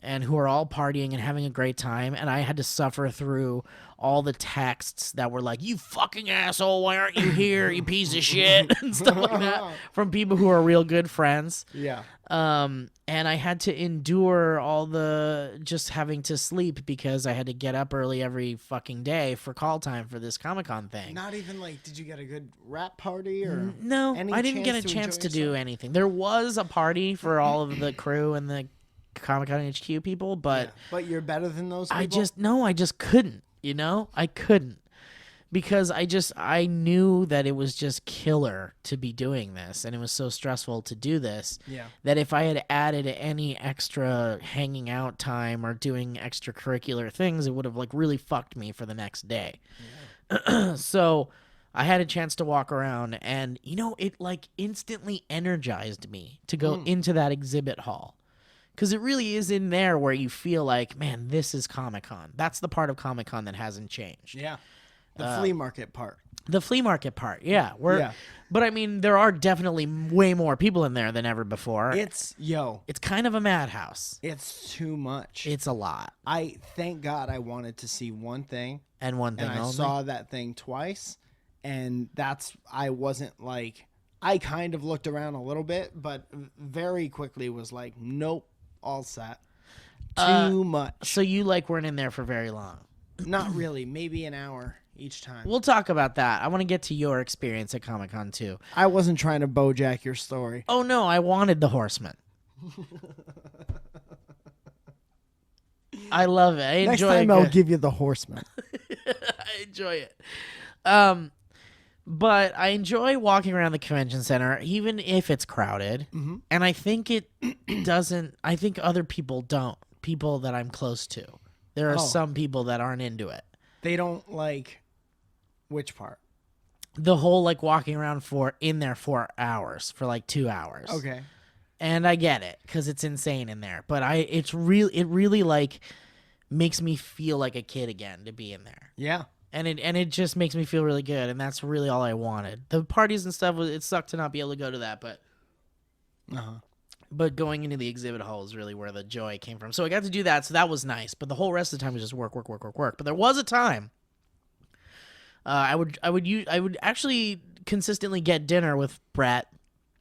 Speaker 3: and who are all partying and having a great time, and I had to suffer through all the texts that were like, you fucking asshole, why aren't you here, you piece of shit, and stuff like that, from people who are real good friends.
Speaker 2: Yeah.
Speaker 3: And I had to endure all the just having to sleep because I had to get up early every fucking day for call time for this Comic-Con thing.
Speaker 2: Not even like, did you get a good rap party or
Speaker 3: no? I didn't get a chance to do anything. There was a party for all of the crew and the Comic-Con HQ people, but
Speaker 2: but you're better than those people?
Speaker 3: I just couldn't. I couldn't. Because I knew that it was just killer to be doing this, and it was so stressful to do this, that if I had added any extra hanging out time or doing extracurricular things, it would have like really fucked me for the next day. Yeah. So I had a chance to walk around, and it like instantly energized me to go into that exhibit hall. Because it really is in there where you feel like, man, this is Comic-Con. That's the part of Comic-Con that hasn't changed.
Speaker 2: Yeah. The flea market part.
Speaker 3: The flea market part, yeah. But I mean, there are definitely way more people in there than ever before.
Speaker 2: It's
Speaker 3: kind of a madhouse.
Speaker 2: It's too much.
Speaker 3: It's a lot.
Speaker 2: I thank God I wanted to see one thing.
Speaker 3: And one thing
Speaker 2: only. I saw that thing twice. And I wasn't like, I kind of looked around a little bit, but very quickly was like, nope, all set. Too much.
Speaker 3: So you weren't in there for very long?
Speaker 2: Not really. Maybe an hour each time.
Speaker 3: We'll talk about that. I want to get to your experience at Comic-Con too.
Speaker 2: I wasn't trying to BoJack your story.
Speaker 3: Oh no, I wanted the Horseman. I love it. I enjoy it.
Speaker 2: Next time I'll give you the Horseman.
Speaker 3: I enjoy it. But I enjoy walking around the convention center, even if it's crowded. Mm-hmm. And I think it doesn't. I think other people don't. People that I'm close to. There are some people that aren't into it.
Speaker 2: They don't like which part?
Speaker 3: The whole walking around in there for hours, for 2 hours.
Speaker 2: Okay.
Speaker 3: And I get it because it's insane in there, but it really makes me feel like a kid again to be in there.
Speaker 2: Yeah.
Speaker 3: And it just makes me feel really good, and that's really all I wanted. The parties and stuff, it sucked to not be able to go to that, but But going into the exhibit hall is really where the joy came from. So I got to do that, so that was nice. But the whole rest of the time was just work. But there was a time I would actually consistently get dinner with Brett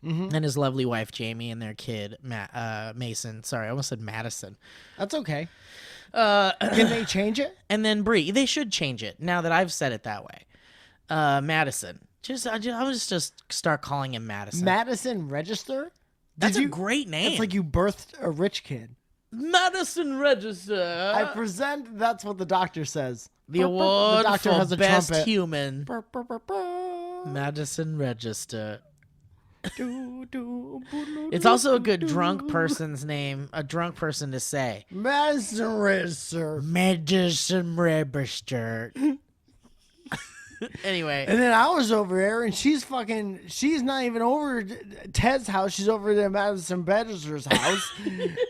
Speaker 3: and his lovely wife Jamie and their kid Mason. Sorry, I almost said Madison.
Speaker 2: That's okay. Can they change it?
Speaker 3: And then Bree. They should change it now that I've said it that way. Madison. I was just start calling him Madison.
Speaker 2: Madison Register?
Speaker 3: That's a great name.
Speaker 2: It's like you birthed a rich kid.
Speaker 3: Madison Register.
Speaker 2: I present. That's what the doctor says.
Speaker 3: The award
Speaker 2: the doctor
Speaker 3: for
Speaker 2: has a
Speaker 3: best
Speaker 2: trumpet.
Speaker 3: human.
Speaker 2: Burr, burr, burr, burr.
Speaker 3: Madison Register.
Speaker 2: Do, do, boo,
Speaker 3: It's also a good drunk person's name, a drunk person to say.
Speaker 2: Madison Register.
Speaker 3: Madison Register. Anyway.
Speaker 2: And then I was over there, and she's not even over Ted's house. She's over there at Madison Register's house.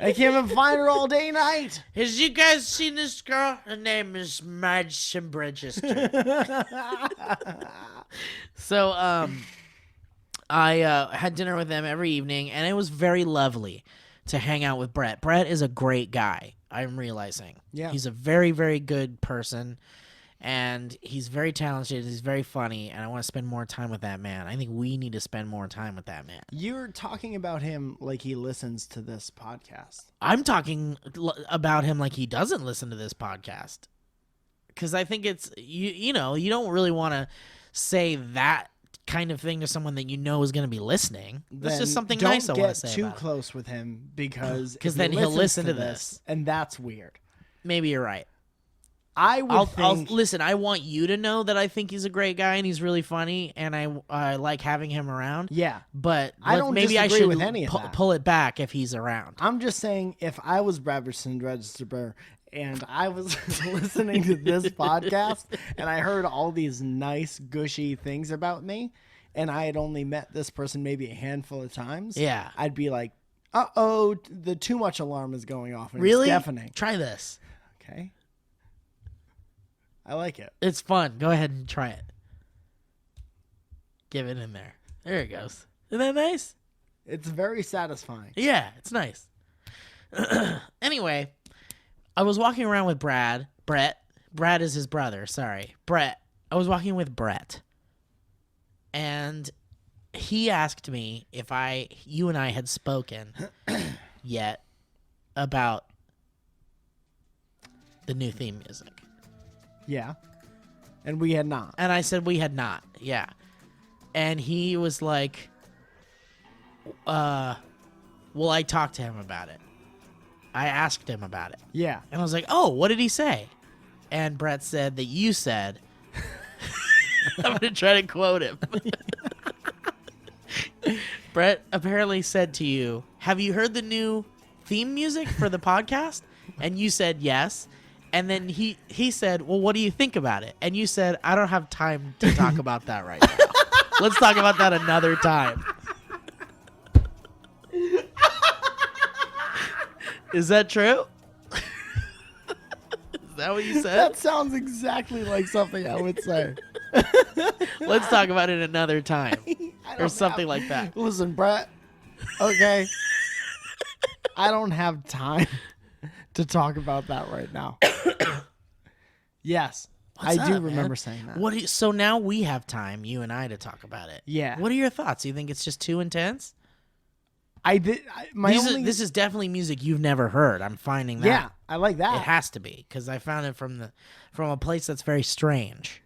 Speaker 2: I can't even find her all day night.
Speaker 3: Has you guys seen this girl? Her name is Madison Register. So, I had dinner with them every evening, and it was very lovely to hang out with Brett. Brett is a great guy, I'm realizing.
Speaker 2: Yeah.
Speaker 3: He's a very, very good person, and he's very talented. He's very funny, and I want to spend more time with that man. I think we need to spend more time with that man.
Speaker 2: You're talking about him like he listens to this podcast.
Speaker 3: I'm talking about him like he doesn't listen to this podcast, because I think it's, you know, you don't really want to say that kind of thing to someone that you know is going to be listening. That's just something nice I want to say.
Speaker 2: Don't get too
Speaker 3: about
Speaker 2: close with him because
Speaker 3: then he'll listen to this,
Speaker 2: and that's weird.
Speaker 3: Maybe you're right.
Speaker 2: I'll
Speaker 3: listen. I want you to know that I think he's a great guy and he's really funny, and I like having him around.
Speaker 2: Yeah,
Speaker 3: but
Speaker 2: I don't
Speaker 3: maybe I
Speaker 2: disagree
Speaker 3: should
Speaker 2: with any of that.
Speaker 3: pull it back if he's around.
Speaker 2: I'm just saying, if I was Bradberson Register and I was listening to this podcast and I heard all these nice, gushy things about me, and I had only met this person maybe a handful of times,
Speaker 3: Yeah.
Speaker 2: I'd be like, uh-oh, the too much alarm is going off. And
Speaker 3: Really?
Speaker 2: It's deafening.
Speaker 3: Try this.
Speaker 2: Okay. I like it.
Speaker 3: It's fun. Go ahead and try it. Give it in there. There it goes. Isn't that nice?
Speaker 2: It's very satisfying.
Speaker 3: Yeah, it's nice. Anyway, I was walking around with Brett. Brad is his brother. Sorry. Brett. I was walking with Brett. And he asked me if you and I had spoken yet about the new theme music.
Speaker 2: Yeah. And we had not.
Speaker 3: And I said we had not. Yeah. And he was like, well, I talked to him about it. I asked him about it.
Speaker 2: Yeah.
Speaker 3: And I was like, oh, what did he say? And Brett said that you said, I'm going to try to quote him. Brett apparently said to you, have you heard the new theme music for the podcast? And you said yes. And then he said, well, what do you think about it? And you said, I don't have time to talk about that right now. Let's talk about that another time. Is that true? Is that what you said?
Speaker 2: That sounds exactly like something I would say.
Speaker 3: Let's talk about it another time. Or something like that.
Speaker 2: Listen, Brett. Okay. I don't have time to talk about that right now. Yes.
Speaker 3: What's
Speaker 2: I do
Speaker 3: up,
Speaker 2: remember
Speaker 3: man?
Speaker 2: saying that.
Speaker 3: So now we have time, you and I, to talk about it.
Speaker 2: Yeah.
Speaker 3: What are your thoughts? You think it's just too intense?
Speaker 2: I did.
Speaker 3: This is definitely music you've never heard. I'm finding that.
Speaker 2: Yeah, I like that.
Speaker 3: It has to be, because I found it from a place that's very strange.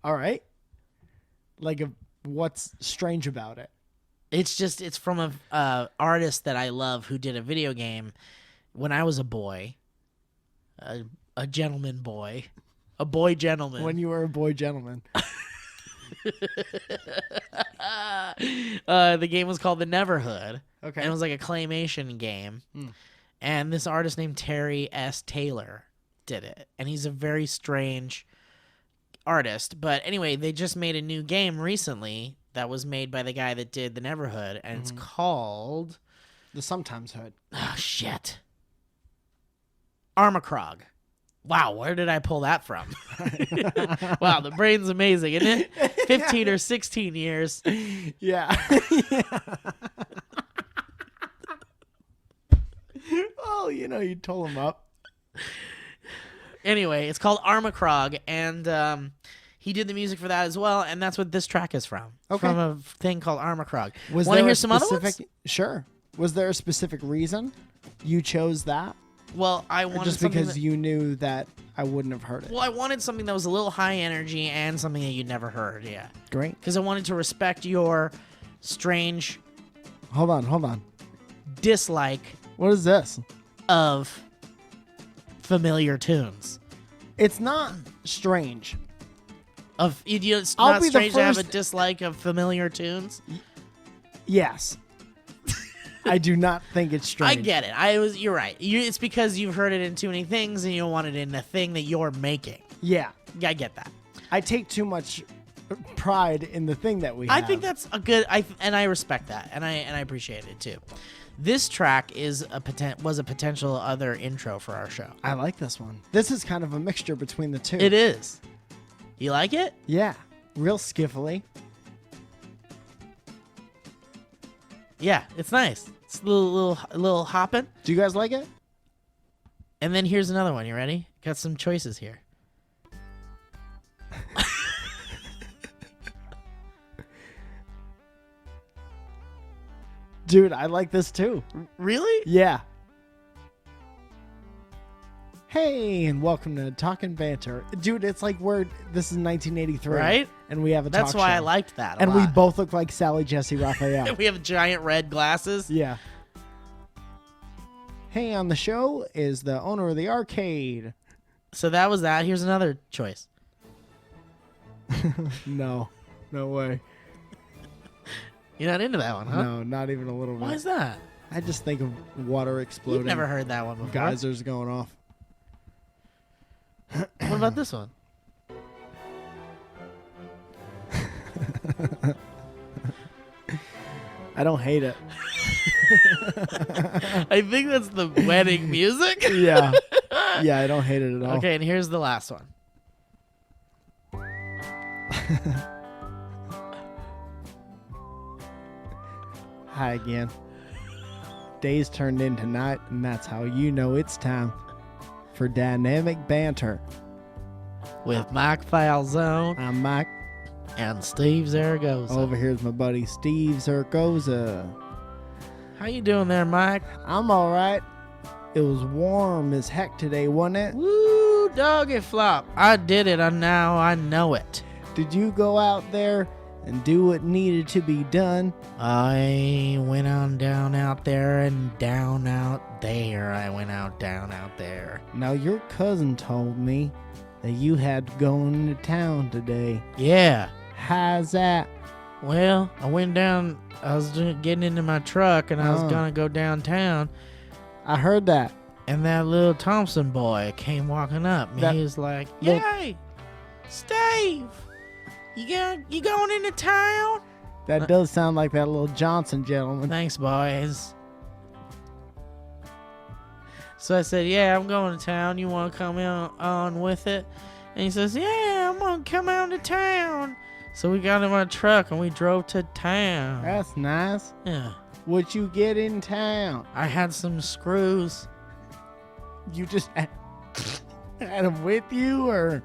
Speaker 2: All right. Like, what's strange about it?
Speaker 3: It's from a artist that I love who did a video game when I was a boy, a gentleman boy, a boy gentleman.
Speaker 2: When you were a boy gentleman.
Speaker 3: The game was called The Neverhood.
Speaker 2: Okay.
Speaker 3: And it was like a claymation game. And this artist named Terry S. Taylor did it. And he's a very strange artist. But anyway, they just made a new game recently that was made by the guy that did The Neverhood. And it's called...
Speaker 2: The Sometimes Hood.
Speaker 3: Oh, shit. Armacrog. Wow, where did I pull that from? Wow, the brain's amazing, isn't it? 15 or 16 years.
Speaker 2: Yeah. Oh, you told him up.
Speaker 3: Anyway, it's called Armacrog, and He did the music for that as well, and that's what this track is from.
Speaker 2: Okay.
Speaker 3: From a thing called Armacrog.
Speaker 2: Was
Speaker 3: Want to
Speaker 2: there
Speaker 3: hear
Speaker 2: a
Speaker 3: some other ones?
Speaker 2: specific? Sure. Was there a specific reason you chose that?
Speaker 3: Well, I
Speaker 2: Or
Speaker 3: wanted
Speaker 2: just
Speaker 3: something
Speaker 2: because
Speaker 3: that,
Speaker 2: you knew that I wouldn't have heard it?
Speaker 3: Well, I wanted something that was a little high energy and something that you'd never heard, yeah.
Speaker 2: Great.
Speaker 3: Because I wanted to respect your strange
Speaker 2: Hold on.
Speaker 3: dislike
Speaker 2: What is this?
Speaker 3: of familiar tunes.
Speaker 2: It's not strange.
Speaker 3: It's
Speaker 2: I'll
Speaker 3: not
Speaker 2: be the
Speaker 3: strange to have a
Speaker 2: first-
Speaker 3: dislike of familiar tunes.
Speaker 2: Yes. I do not think it's strange.
Speaker 3: I get it. You're right. It's because you've heard it in too many things and you don't want it in a thing that you're making.
Speaker 2: Yeah.
Speaker 3: I get that.
Speaker 2: I take too much pride in the thing that we have.
Speaker 3: I think that's a good. And I respect that, and I appreciate it too. This track was a potential other intro for our show.
Speaker 2: I like this one. This is kind of a mixture between the two.
Speaker 3: It is. You like it?
Speaker 2: Yeah. Real skiffily.
Speaker 3: Yeah, it's nice. It's a little hopping.
Speaker 2: Do you guys like it?
Speaker 3: And then here's another one. You ready? Got some choices here.
Speaker 2: Dude, I like this too.
Speaker 3: Really?
Speaker 2: Yeah. Hey, and welcome to Talking Banter. Dude, it's like this is 1983.
Speaker 3: Right?
Speaker 2: And we have a
Speaker 3: That's
Speaker 2: talk
Speaker 3: why
Speaker 2: show.
Speaker 3: I liked that a
Speaker 2: And
Speaker 3: lot.
Speaker 2: we both look like Sally Jesse Raphael.
Speaker 3: We have giant red glasses.
Speaker 2: Yeah. Hey, on the show is the owner of the arcade.
Speaker 3: So that was that. Here's another choice.
Speaker 2: No way.
Speaker 3: You're not into that one, huh?
Speaker 2: No, not even a little bit.
Speaker 3: Why is that?
Speaker 2: I just think of water exploding.
Speaker 3: You've never heard that one before.
Speaker 2: Geysers going off.
Speaker 3: What about this one?
Speaker 2: I don't hate it.
Speaker 3: I think that's the wedding music.
Speaker 2: Yeah. Yeah, I don't hate it at all.
Speaker 3: Okay, and here's the last one.
Speaker 2: Hi again. Days turned into night, and that's how you know it's time for dynamic banter.
Speaker 3: With Mike Falzone
Speaker 2: I'm Mike.
Speaker 3: and Steve Zaragoza.
Speaker 2: Over here's my buddy Steve Zaragoza.
Speaker 3: How you doing there, Mike?
Speaker 2: I'm all right. It was warm as heck today, wasn't it?
Speaker 3: Woo, doggy flop. I did it, and now I know it.
Speaker 2: Did you go out there and do what needed to be done?
Speaker 3: I went on down out there and down out there. I went out down out there.
Speaker 2: Now, your cousin told me that you had to go into town today.
Speaker 3: Yeah.
Speaker 2: How's that?
Speaker 3: Well, I went down. I was getting into my truck, and I was going to go downtown.
Speaker 2: I heard that.
Speaker 3: And that little Thompson boy came walking up. And he was like, "Yay, Steve, you going into town?"
Speaker 2: That does sound like that little Johnson gentleman.
Speaker 3: Thanks, boys. So I said, "Yeah, I'm going to town. You want to come on with it?" And he says, "Yeah, I'm going to come out to town." So we got in my truck and we drove to town.
Speaker 2: That's nice.
Speaker 3: Yeah.
Speaker 2: What'd you get in town?
Speaker 3: I had some screws.
Speaker 2: You just had them with you, or?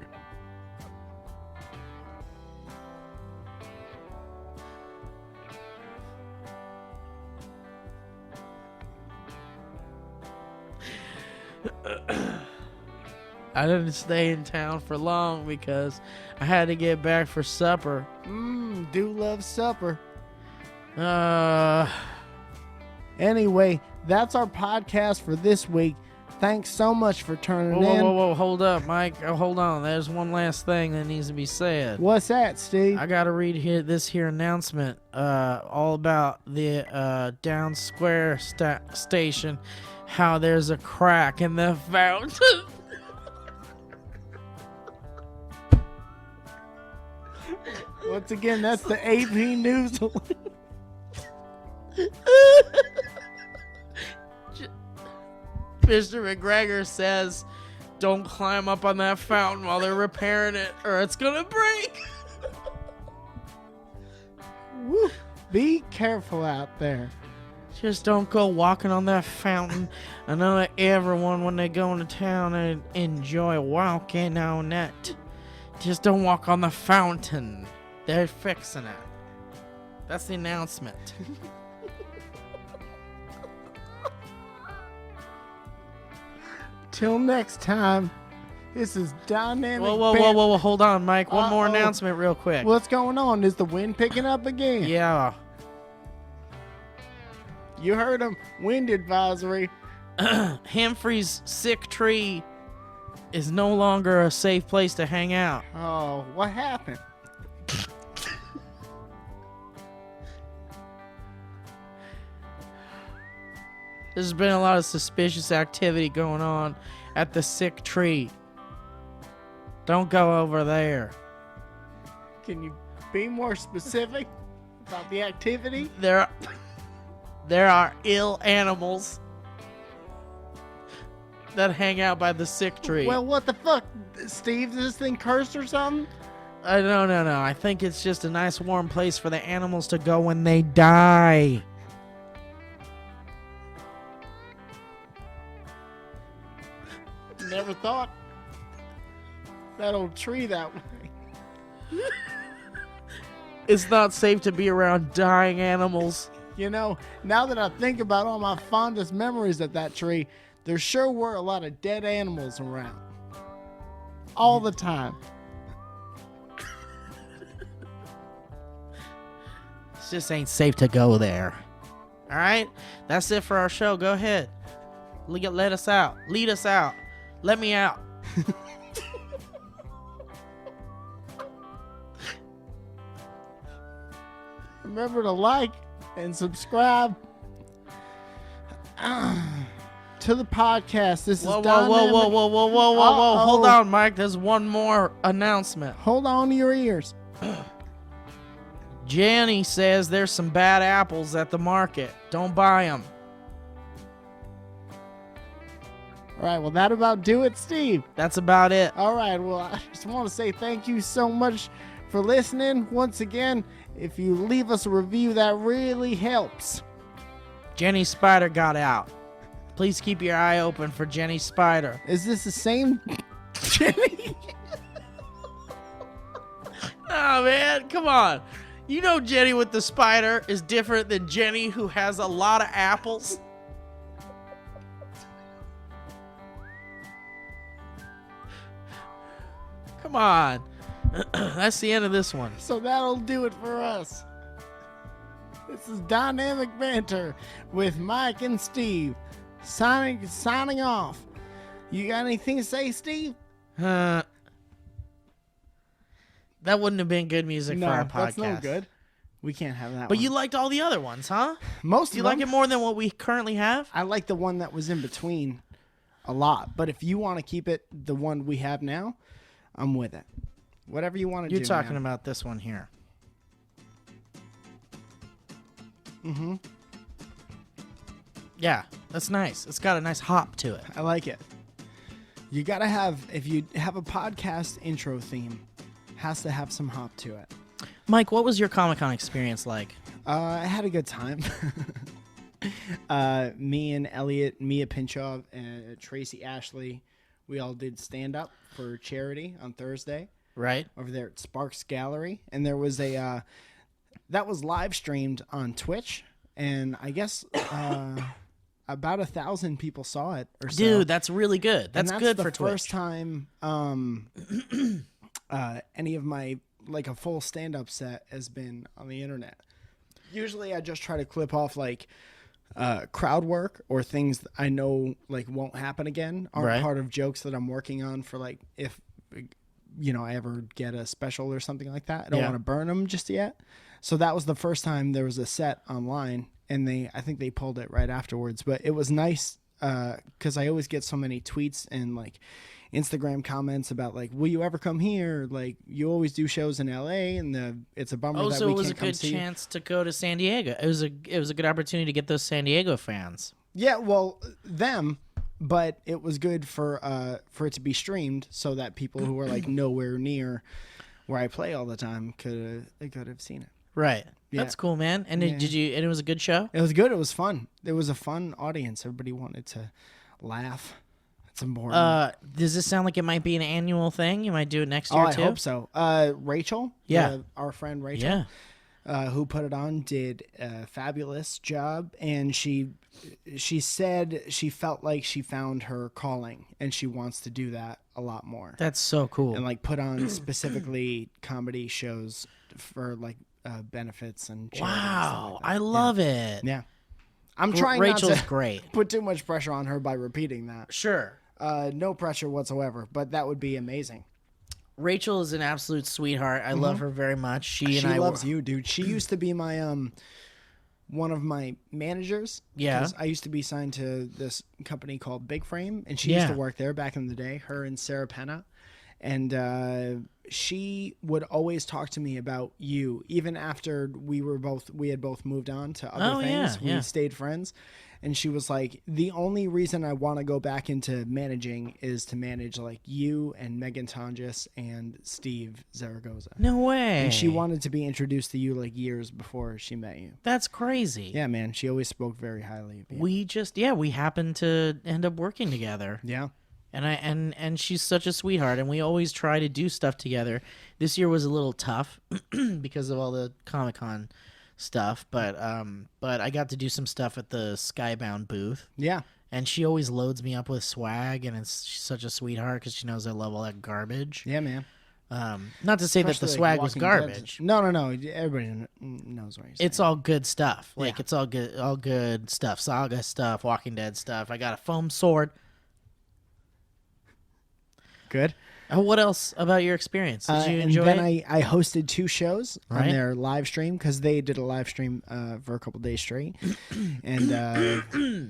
Speaker 3: I didn't stay in town for long because I had to get back for supper.
Speaker 2: Do love supper.
Speaker 3: Anyway,
Speaker 2: that's our podcast for this week. Thanks so much for turning in.
Speaker 3: Whoa, hold up, Mike. Oh, hold on. There's one last thing that needs to be said.
Speaker 2: What's that, Steve?
Speaker 3: I gotta read this here announcement all about the Down Square station, how there's a crack in the fountain.
Speaker 2: Once again, that's the AP News.
Speaker 3: Mr. McGregor says, "Don't climb up on that fountain while they're repairing it, or it's gonna break."
Speaker 2: Woo. Be careful out there.
Speaker 3: Just don't go walking on that fountain. I know that everyone, when they go into town, they enjoy walking on that. Just don't walk on the fountain. They're fixing it. That's the announcement.
Speaker 2: Till next time, this is Dynamic
Speaker 3: Whoa. Hold on, Mike. One more announcement real quick.
Speaker 2: What's going on? Is the wind picking up again?
Speaker 3: Yeah.
Speaker 2: You heard him. Wind advisory.
Speaker 3: Humphrey's sick tree is no longer a safe place to hang out.
Speaker 2: Oh, what happened?
Speaker 3: There's been a lot of suspicious activity going on at the sick tree. Don't go over there.
Speaker 2: Can you be more specific about the activity?
Speaker 3: There are ill animals that hang out by the sick tree.
Speaker 2: Well, what the fuck, Steve? Is this thing cursed or something?
Speaker 3: No. I think it's just a nice warm place for the animals to go when they die.
Speaker 2: Never thought that old tree that way.
Speaker 3: It's not safe to be around dying animals.
Speaker 2: You know, now that I think about all my fondest memories of that tree, there sure were a lot of dead animals around. All the time.
Speaker 3: It just ain't safe to go there. All right? That's it for our show. Go ahead. Let us out. Lead us out. Let me out.
Speaker 2: Remember to like and subscribe to the podcast. This is
Speaker 3: Whoa.
Speaker 2: Dynamic.
Speaker 3: Hold on, Mike. There's one more announcement.
Speaker 2: Hold on to your ears.
Speaker 3: Jenny says there's some bad apples at the market. Don't buy them.
Speaker 2: All right, well, that about do it, Steve.
Speaker 3: That's about it.
Speaker 2: All right, well, I just want to say thank you so much for listening. Once again, if you leave us a review, that really helps.
Speaker 3: Jenny Spider got out. Please keep your eye open for Jenny Spider.
Speaker 2: Is this the same Jenny?
Speaker 3: Oh, man, come on. You know Jenny with the spider is different than Jenny who has a lot of apples. Come on. That's the end of this one.
Speaker 2: So that'll do it for us. This is Dynamic Banter with Mike and Steve. Signing off. You got anything to say, Steve?
Speaker 3: That wouldn't have been good music for our podcast.
Speaker 2: That's no good. We can't have that
Speaker 3: But
Speaker 2: one.
Speaker 3: you liked all the other ones, huh?
Speaker 2: Most
Speaker 3: Do you
Speaker 2: of them.
Speaker 3: like it more than what we currently have?
Speaker 2: I like the one that was in between a lot. But if you want to keep it the one we have now, I'm with it. Whatever you want to do.
Speaker 3: You're talking about this one here.
Speaker 2: Mm-hmm.
Speaker 3: Yeah, that's nice. It's got a nice hop to it.
Speaker 2: I like it. You got to have, if you have a podcast intro theme, has to have some hop to it.
Speaker 3: Mike, what was your Comic-Con experience like?
Speaker 2: I had a good time. Me and Elliot, Mia Pinchov, and Tracy Ashley, we all did stand-up for charity on Thursday.
Speaker 3: Right.
Speaker 2: Over there at Sparks Gallery. And there was a, that was live streamed on Twitch. And I guess about 1,000 people saw it or so.
Speaker 3: Dude, that's really good. That's good for
Speaker 2: the
Speaker 3: Twitch.
Speaker 2: first time any of my, like a full stand-up set has been on the internet. Usually I just try to clip off like crowd work or things that I know like won't happen again, aren't part of jokes that I'm working on for like if I ever get a special or something like that. I don't want to burn them just yet. So that was the first time there was a set online, and I think they pulled it right afterwards. But it was nice because I always get so many tweets and like Instagram comments about like, will you ever come here? Like, you always do shows in LA, and it's a bummer that we can't come see.
Speaker 3: Oh, so it was a good chance to go to San Diego. It was a good opportunity to get those San Diego fans.
Speaker 2: Yeah, well, them, but it was good for it to be streamed so that people who are like nowhere near where I play all the time could have seen it.
Speaker 3: Right.
Speaker 2: Yeah.
Speaker 3: That's cool, man. And did you? And it was a good show.
Speaker 2: It was good. It was fun. It was a fun audience. Everybody wanted to laugh. It's important.
Speaker 3: Does this sound like it might be an annual thing? You might do it next year
Speaker 2: I
Speaker 3: too?
Speaker 2: hope so. Rachel,
Speaker 3: Yeah.
Speaker 2: our friend Rachel, who put it on, did a fabulous job, and she said she felt like she found her calling, and she wants to do that a lot more.
Speaker 3: That's so cool.
Speaker 2: And like put on specifically comedy shows for like benefits and charities and stuff
Speaker 3: Wow,
Speaker 2: like that.
Speaker 3: I love it.
Speaker 2: Yeah. I'm trying
Speaker 3: Rachel's
Speaker 2: not to
Speaker 3: great.
Speaker 2: put too much pressure on her by repeating that.
Speaker 3: Sure.
Speaker 2: No pressure whatsoever, but that would be amazing.
Speaker 3: Rachel is an absolute sweetheart. I love her very much. She
Speaker 2: loves you, dude. She used to be my one of my managers.
Speaker 3: Yeah.
Speaker 2: 'Cause I used to be signed to this company called Big Frame, and she used to work there back in the day, her and Sarah Penna. And she would always talk to me about you, even after we had both moved on to other things. We stayed friends. And she was like, the only reason I want to go back into managing is to manage like you and Megan Tonjes and Steve Zaragoza.
Speaker 3: No way.
Speaker 2: And she wanted to be introduced to you like years before she met you.
Speaker 3: That's crazy.
Speaker 2: Yeah, man. She always spoke very highly of you.
Speaker 3: We happened to end up working together.
Speaker 2: Yeah.
Speaker 3: And she's such a sweetheart, and we always try to do stuff together. This year was a little tough because of all the Comic-Con stuff, but I got to do some stuff at the Skybound booth.
Speaker 2: Yeah.
Speaker 3: And she always loads me up with swag, and she's such a sweetheart because she knows I love all that garbage.
Speaker 2: Yeah, man.
Speaker 3: Not to say that the
Speaker 2: Especially,
Speaker 3: swag
Speaker 2: like,
Speaker 3: was
Speaker 2: Walking
Speaker 3: garbage.
Speaker 2: Dead. No. Everybody knows what you're saying.
Speaker 3: It's all good stuff. Like
Speaker 2: Yeah.
Speaker 3: it's all good stuff. Saga stuff, Walking Dead stuff. I got a foam sword.
Speaker 2: good.
Speaker 3: What else about your experience? Did you enjoy
Speaker 2: and then
Speaker 3: it?
Speaker 2: I hosted 2 shows on
Speaker 3: Right.
Speaker 2: their live stream because they did a live stream for a couple days straight, and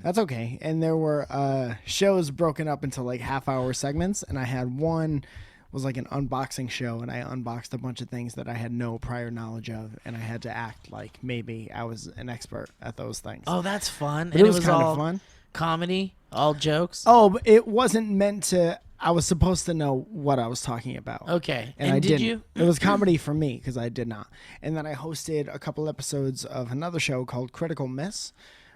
Speaker 2: that's okay. And there were shows broken up into like half-hour segments, and I had one was like an unboxing show, and I unboxed a bunch of things that I had no prior knowledge of, and I had to act like maybe I was an expert at those things.
Speaker 3: Oh, that's fun.
Speaker 2: But
Speaker 3: And
Speaker 2: it was kind
Speaker 3: all
Speaker 2: of fun.
Speaker 3: comedy, all jokes.
Speaker 2: Oh, but it wasn't meant to. I was supposed to know what I was talking about.
Speaker 3: Okay.
Speaker 2: And I
Speaker 3: did
Speaker 2: didn't.
Speaker 3: you?
Speaker 2: It was comedy for me because I did not. And then I hosted a couple episodes of another show called Critical Miss,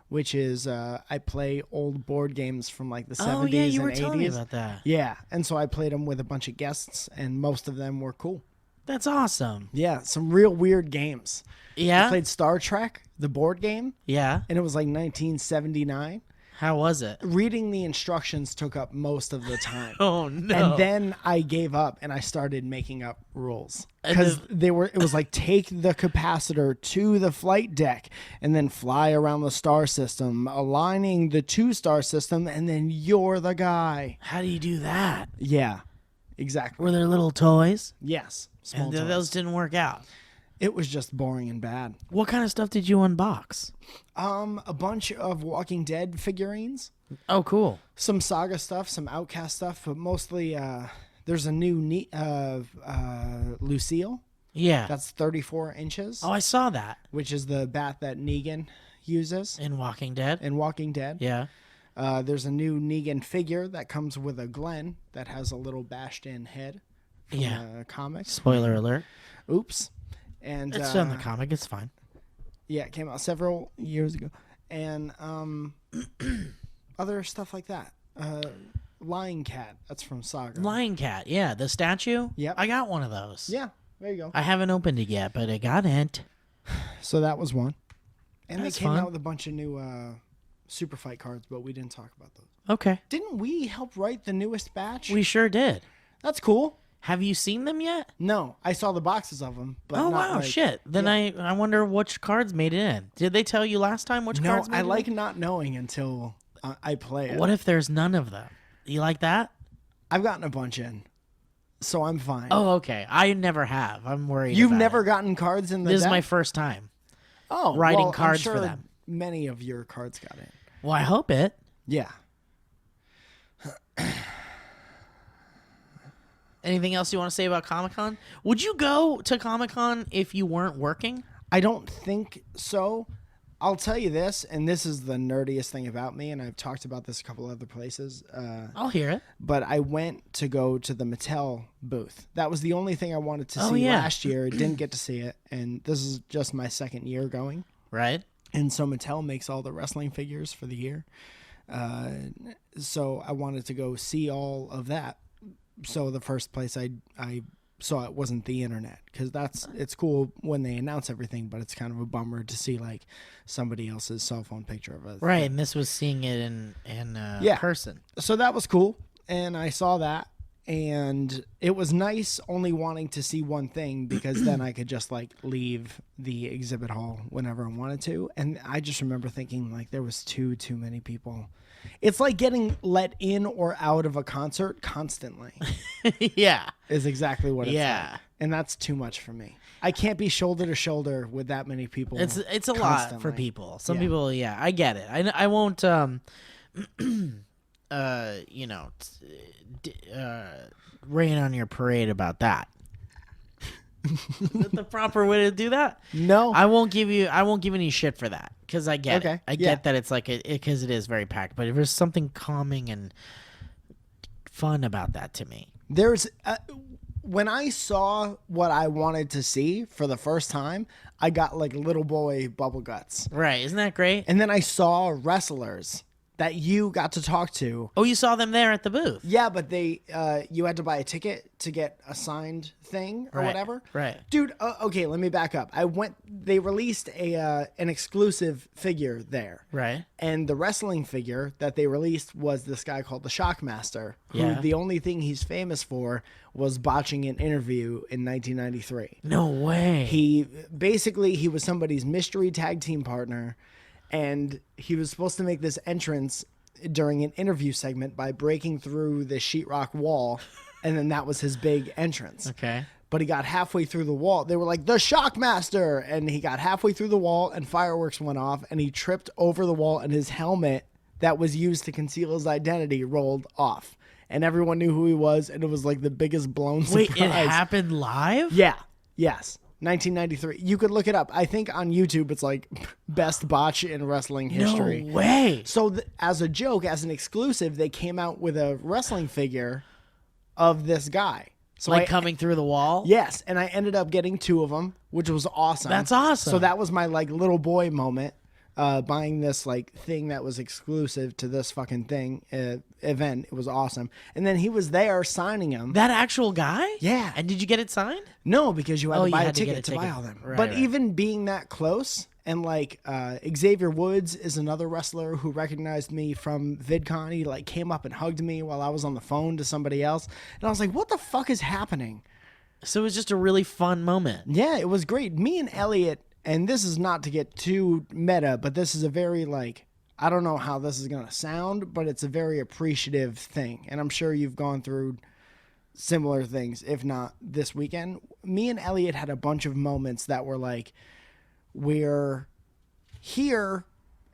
Speaker 2: which is I play old board games from like the 70s
Speaker 3: Oh yeah, you were
Speaker 2: and
Speaker 3: telling me
Speaker 2: 80s.
Speaker 3: about that.
Speaker 2: Yeah, and so I played them with a bunch of guests, and most of them were cool.
Speaker 3: That's awesome.
Speaker 2: Yeah, some real weird games. I
Speaker 3: Yeah.
Speaker 2: played Star Trek, the board game,
Speaker 3: Yeah.
Speaker 2: and it was like 1979.
Speaker 3: How was it?
Speaker 2: Reading the instructions took up most of the time.
Speaker 3: Oh no.
Speaker 2: And then I gave up and I started making up rules
Speaker 3: And
Speaker 2: because it was like take the capacitor to the flight deck and then fly around the star system, aligning the 2-star system, and then you're the guy.
Speaker 3: How do you do that?
Speaker 2: Yeah, exactly.
Speaker 3: Were there little toys?
Speaker 2: Yes, small
Speaker 3: And
Speaker 2: toys.
Speaker 3: those didn't work out.
Speaker 2: It was just boring and bad.
Speaker 3: What kind of stuff did you unbox?
Speaker 2: A bunch of Walking Dead figurines,
Speaker 3: Oh, cool.
Speaker 2: some Saga stuff, some Outcast stuff, but mostly there's a new Lucille.
Speaker 3: Yeah.
Speaker 2: That's 34 inches,
Speaker 3: Oh, I saw that
Speaker 2: which is the bat that Negan uses
Speaker 3: in Walking Dead.
Speaker 2: in Walking Dead.
Speaker 3: Yeah.
Speaker 2: There's a new Negan figure that comes with a Glen that has a little bashed-in head from
Speaker 3: Yeah.
Speaker 2: comics.
Speaker 3: Spoiler alert.
Speaker 2: Oops. And
Speaker 3: It's in the comic. It's fine.
Speaker 2: yeah, it came out several years ago. And other stuff like that. Lion Cat, that's from Saga.
Speaker 3: Lion Cat. Yeah. The statue.
Speaker 2: Yep.
Speaker 3: I got one of those.
Speaker 2: Yeah, there you go.
Speaker 3: I haven't opened it yet, but I got it.
Speaker 2: So that was one. And
Speaker 3: That's
Speaker 2: they came
Speaker 3: fun.
Speaker 2: out with a bunch of new Super Fight cards, but we didn't talk about those.
Speaker 3: Okay.
Speaker 2: Didn't we help write the newest batch?
Speaker 3: We sure did.
Speaker 2: That's cool.
Speaker 3: Have you seen them yet?
Speaker 2: No, I saw the boxes of them. But
Speaker 3: Oh
Speaker 2: not
Speaker 3: wow,
Speaker 2: like-
Speaker 3: shit. Then
Speaker 2: yeah.
Speaker 3: I wonder which cards made it in. Did they tell you last time which
Speaker 2: No,
Speaker 3: cards made
Speaker 2: I
Speaker 3: it
Speaker 2: like
Speaker 3: in?
Speaker 2: not knowing until I play it.
Speaker 3: What if there's none of them? You like that?
Speaker 2: I've gotten a bunch in, so I'm fine.
Speaker 3: Oh, okay. I never have. I'm worried.
Speaker 2: You've
Speaker 3: about
Speaker 2: never
Speaker 3: it.
Speaker 2: gotten cards in the
Speaker 3: This is
Speaker 2: deck?
Speaker 3: my first time.
Speaker 2: oh,
Speaker 3: writing
Speaker 2: well,
Speaker 3: cards
Speaker 2: I'm
Speaker 3: for
Speaker 2: sure
Speaker 3: them.
Speaker 2: Many of your cards got in.
Speaker 3: Well, I hope it.
Speaker 2: Yeah.
Speaker 3: Anything else you want to say about Comic-Con? Would you go to Comic-Con if you weren't working?
Speaker 2: I don't think so. I'll tell you this, and this is the nerdiest thing about me, and I've talked about this a couple other places.
Speaker 3: I'll hear it.
Speaker 2: But I went to go to the Mattel booth. That was the only thing I wanted to
Speaker 3: Oh,
Speaker 2: see
Speaker 3: yeah.
Speaker 2: last year. I didn't get to see it, and this is just my second year going.
Speaker 3: Right?
Speaker 2: And so Mattel makes all the wrestling figures for the year. So I wanted to go see all of that. So the first place I saw it wasn't the internet, because it's cool when they announce everything, but it's kind of a bummer to see like somebody else's cell phone picture of it.
Speaker 3: Right, and this was seeing it in person.
Speaker 2: So that was cool, and I saw that, and it was nice only wanting to see one thing, because then I could just like leave the exhibit hall whenever I wanted to. And I just remember thinking like there was too many people. It's like getting let in or out of a concert constantly.
Speaker 3: Yeah.
Speaker 2: Is exactly what it's like. And that's too much for me. I can't be shoulder to shoulder with that many people.
Speaker 3: It's a
Speaker 2: constantly.
Speaker 3: lot for people. Some people, I get it. I won't rain on your parade about that. Is that the proper way to do that?
Speaker 2: No.
Speaker 3: I won't give any shit for that, because I get it. I
Speaker 2: Yeah.
Speaker 3: get that it's like because it is very packed, but there's something calming and fun about that to me.
Speaker 2: There's when I saw what I wanted to see for the first time, I got like little boy bubble guts.
Speaker 3: Right, isn't that great?
Speaker 2: And then I saw wrestlers that you got to talk to.
Speaker 3: Oh, you saw them there at the booth?
Speaker 2: Yeah, but they you had to buy a ticket to get a signed thing or whatever.
Speaker 3: Right.
Speaker 2: Dude, okay, let me back up. They released an exclusive figure there.
Speaker 3: Right.
Speaker 2: And the wrestling figure that they released was this guy called the Shockmaster, who the only thing he's famous for was botching an interview in 1993.
Speaker 3: No way.
Speaker 2: He was somebody's mystery tag team partner, and he was supposed to make this entrance during an interview segment by breaking through the sheetrock wall, and then that was his big entrance.
Speaker 3: Okay.
Speaker 2: But he got halfway through the wall. They were like, the Shockmaster! And he got halfway through the wall, and fireworks went off, and he tripped over the wall, and his helmet that was used to conceal his identity rolled off. And everyone knew who he was, and it was like the biggest blown surprise.
Speaker 3: Wait, it happened live?
Speaker 2: Yeah. Yes. 1993. You could look it up. I think on YouTube it's like best botch in wrestling history.
Speaker 3: No way.
Speaker 2: So as a joke, as an exclusive, they came out with a wrestling figure of this guy. So
Speaker 3: coming through the wall?
Speaker 2: Yes, and I ended up getting 2 of them, which was awesome.
Speaker 3: That's awesome.
Speaker 2: So that was my like little boy moment, buying this like thing that was exclusive to this fucking thing event. It was awesome. And then he was there signing them.
Speaker 3: That actual guy?
Speaker 2: Yeah.
Speaker 3: And did you get it signed?
Speaker 2: No, because you had to buy a
Speaker 3: to get
Speaker 2: ticket to buy
Speaker 3: ticket.
Speaker 2: all them.
Speaker 3: Right,
Speaker 2: But
Speaker 3: right.
Speaker 2: even being that close, and like Xavier Woods is another wrestler who recognized me from VidCon. He like came up and hugged me while I was on the phone to somebody else, and I was like, "What the fuck is happening?"
Speaker 3: So it was just a really fun moment.
Speaker 2: Yeah, it was great. Me and Elliot, and this is not to get too meta, but this is a very like, I don't know how this is gonna sound, but it's a very appreciative thing, and I'm sure you've gone through similar things, if not this weekend. Me and Elliot had a bunch of moments that were like, we're here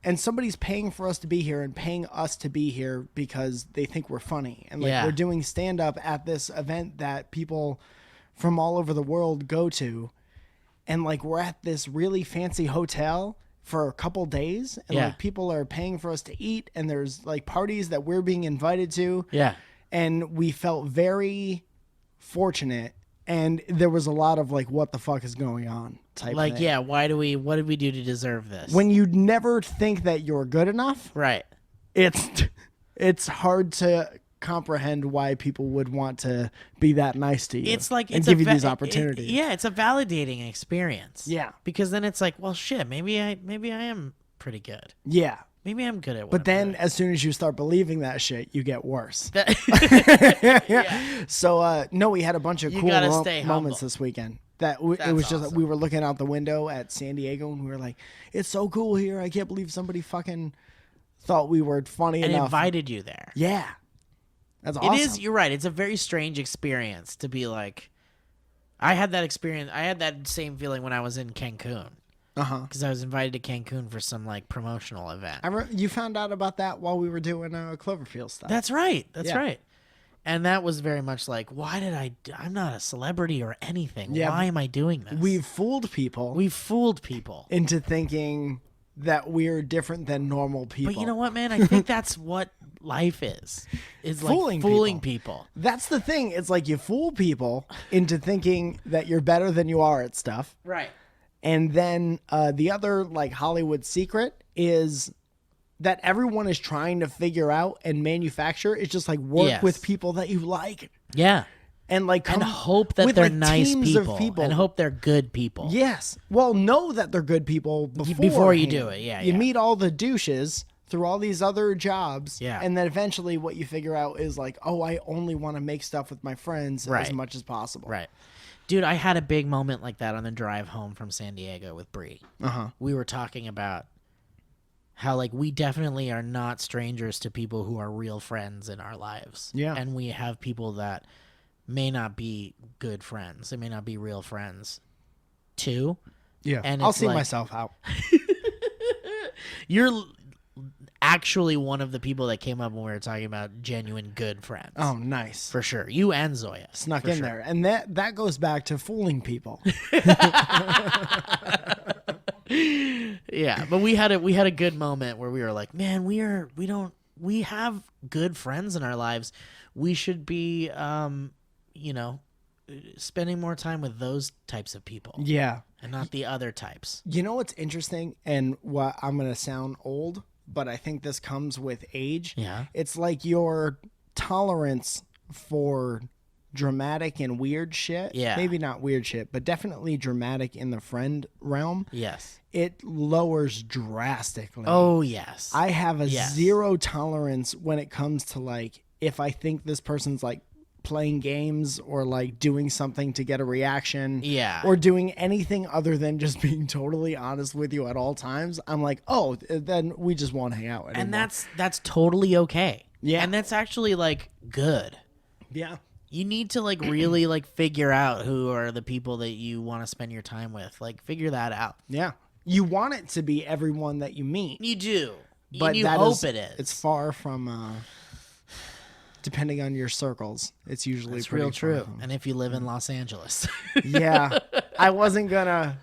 Speaker 2: and somebody's paying for us to be here and paying us to be here because they think we're funny. And like we're doing stand up at this event that people from all over the world go to. And like we're at this really fancy hotel for a couple days, and like people are paying for us to eat, and there's like parties that we're being invited to.
Speaker 3: Yeah.
Speaker 2: And we felt very fortunate, and there was a lot of like, what the fuck is going on type
Speaker 3: Like,
Speaker 2: thing.
Speaker 3: what did we do to deserve this?
Speaker 2: When you never think that you're good enough,
Speaker 3: right.
Speaker 2: it's hard to comprehend why people would want to be that nice to you.
Speaker 3: It's like
Speaker 2: and give you these opportunities.
Speaker 3: It's a validating experience.
Speaker 2: Yeah.
Speaker 3: Because then it's like, well, shit, maybe I am pretty good.
Speaker 2: Yeah.
Speaker 3: Maybe I'm good at what
Speaker 2: But
Speaker 3: I'm
Speaker 2: then
Speaker 3: doing.
Speaker 2: as soon as you start believing that shit, you get worse.
Speaker 3: Yeah.
Speaker 2: So, no, we had a bunch of
Speaker 3: You
Speaker 2: cool
Speaker 3: gotta stay
Speaker 2: moments
Speaker 3: humble.
Speaker 2: this weekend. It was
Speaker 3: That's
Speaker 2: just,
Speaker 3: awesome.
Speaker 2: we were looking out the window at San Diego, and we were like, it's so cool here. I can't believe somebody fucking thought we were funny
Speaker 3: And
Speaker 2: enough.
Speaker 3: invited you there.
Speaker 2: Yeah. That's awesome.
Speaker 3: It is. You're right. It's a very strange experience to be like. I had that experience. I had that same feeling when I was in Cancun because I was invited to Cancun for some like promotional event.
Speaker 2: You found out about that while we were doing Cloverfield stuff.
Speaker 3: That's right. That's
Speaker 2: Yeah.
Speaker 3: right. And that was very much like, why did I'm not a celebrity or anything.
Speaker 2: Yeah,
Speaker 3: Why am I doing this?
Speaker 2: We've fooled people
Speaker 3: We've fooled people.
Speaker 2: into thinking that we're different than normal people.
Speaker 3: But you know what, man? I think that's what life is. Is like fooling people.
Speaker 2: That's the thing. It's like you fool people into thinking that you're better than you are at stuff.
Speaker 3: Right.
Speaker 2: And then the other like Hollywood secret is that everyone is trying to figure out and manufacture. It's just like work with people that you like.
Speaker 3: Yeah.
Speaker 2: And like
Speaker 3: and hope that they're nice people, and hope they're good people.
Speaker 2: Yes. Well, know that they're good people
Speaker 3: before you do it. Yeah.
Speaker 2: You meet all the douches through all these other jobs.
Speaker 3: Yeah.
Speaker 2: And then eventually what you figure out is like, oh, I only want to make stuff with my friends as much as possible.
Speaker 3: Right. Dude, I had a big moment like that on the drive home from San Diego with Bree. We were talking about how like we definitely are not strangers to people who are real friends in our lives.
Speaker 2: Yeah.
Speaker 3: And we have people that may not be good friends. They may not be real friends too.
Speaker 2: Yeah.
Speaker 3: And
Speaker 2: I'll
Speaker 3: it's
Speaker 2: see
Speaker 3: like,
Speaker 2: myself out.
Speaker 3: You're actually one of the people that came up when we were talking about genuine good friends.
Speaker 2: Oh, nice.
Speaker 3: For sure. You and Zoya.
Speaker 2: Snuck in there. And that goes back to fooling people.
Speaker 3: Yeah, but we had a good moment where we were like, man, we have good friends in our lives. We should be spending more time with those types of people.
Speaker 2: Yeah.
Speaker 3: And not the other types.
Speaker 2: You know what's interesting, and what I'm going to sound old, but I think this comes with age.
Speaker 3: Yeah.
Speaker 2: It's like your tolerance for dramatic and weird shit.
Speaker 3: Yeah.
Speaker 2: Maybe not weird shit, but definitely dramatic in the friend realm.
Speaker 3: Yes.
Speaker 2: It lowers drastically.
Speaker 3: Oh, yes.
Speaker 2: I have a zero tolerance when it comes to like, if I think this person's like playing games or like doing something to get a reaction, or doing anything other than just being totally honest with you at all times, I'm like, oh, then we just won't hang out anymore.
Speaker 3: And that's totally okay.
Speaker 2: Yeah.
Speaker 3: And that's actually like good.
Speaker 2: Yeah.
Speaker 3: You need to like really like figure out who are the people that you want to spend your time with. Like figure that out.
Speaker 2: Yeah. You want it to be everyone that you meet.
Speaker 3: You do.
Speaker 2: But
Speaker 3: you hope it is.
Speaker 2: It's far from depending on your circles, it's usually
Speaker 3: It's
Speaker 2: pretty
Speaker 3: real true.
Speaker 2: far.
Speaker 3: And if you live in Los Angeles.
Speaker 2: Yeah. I wasn't gonna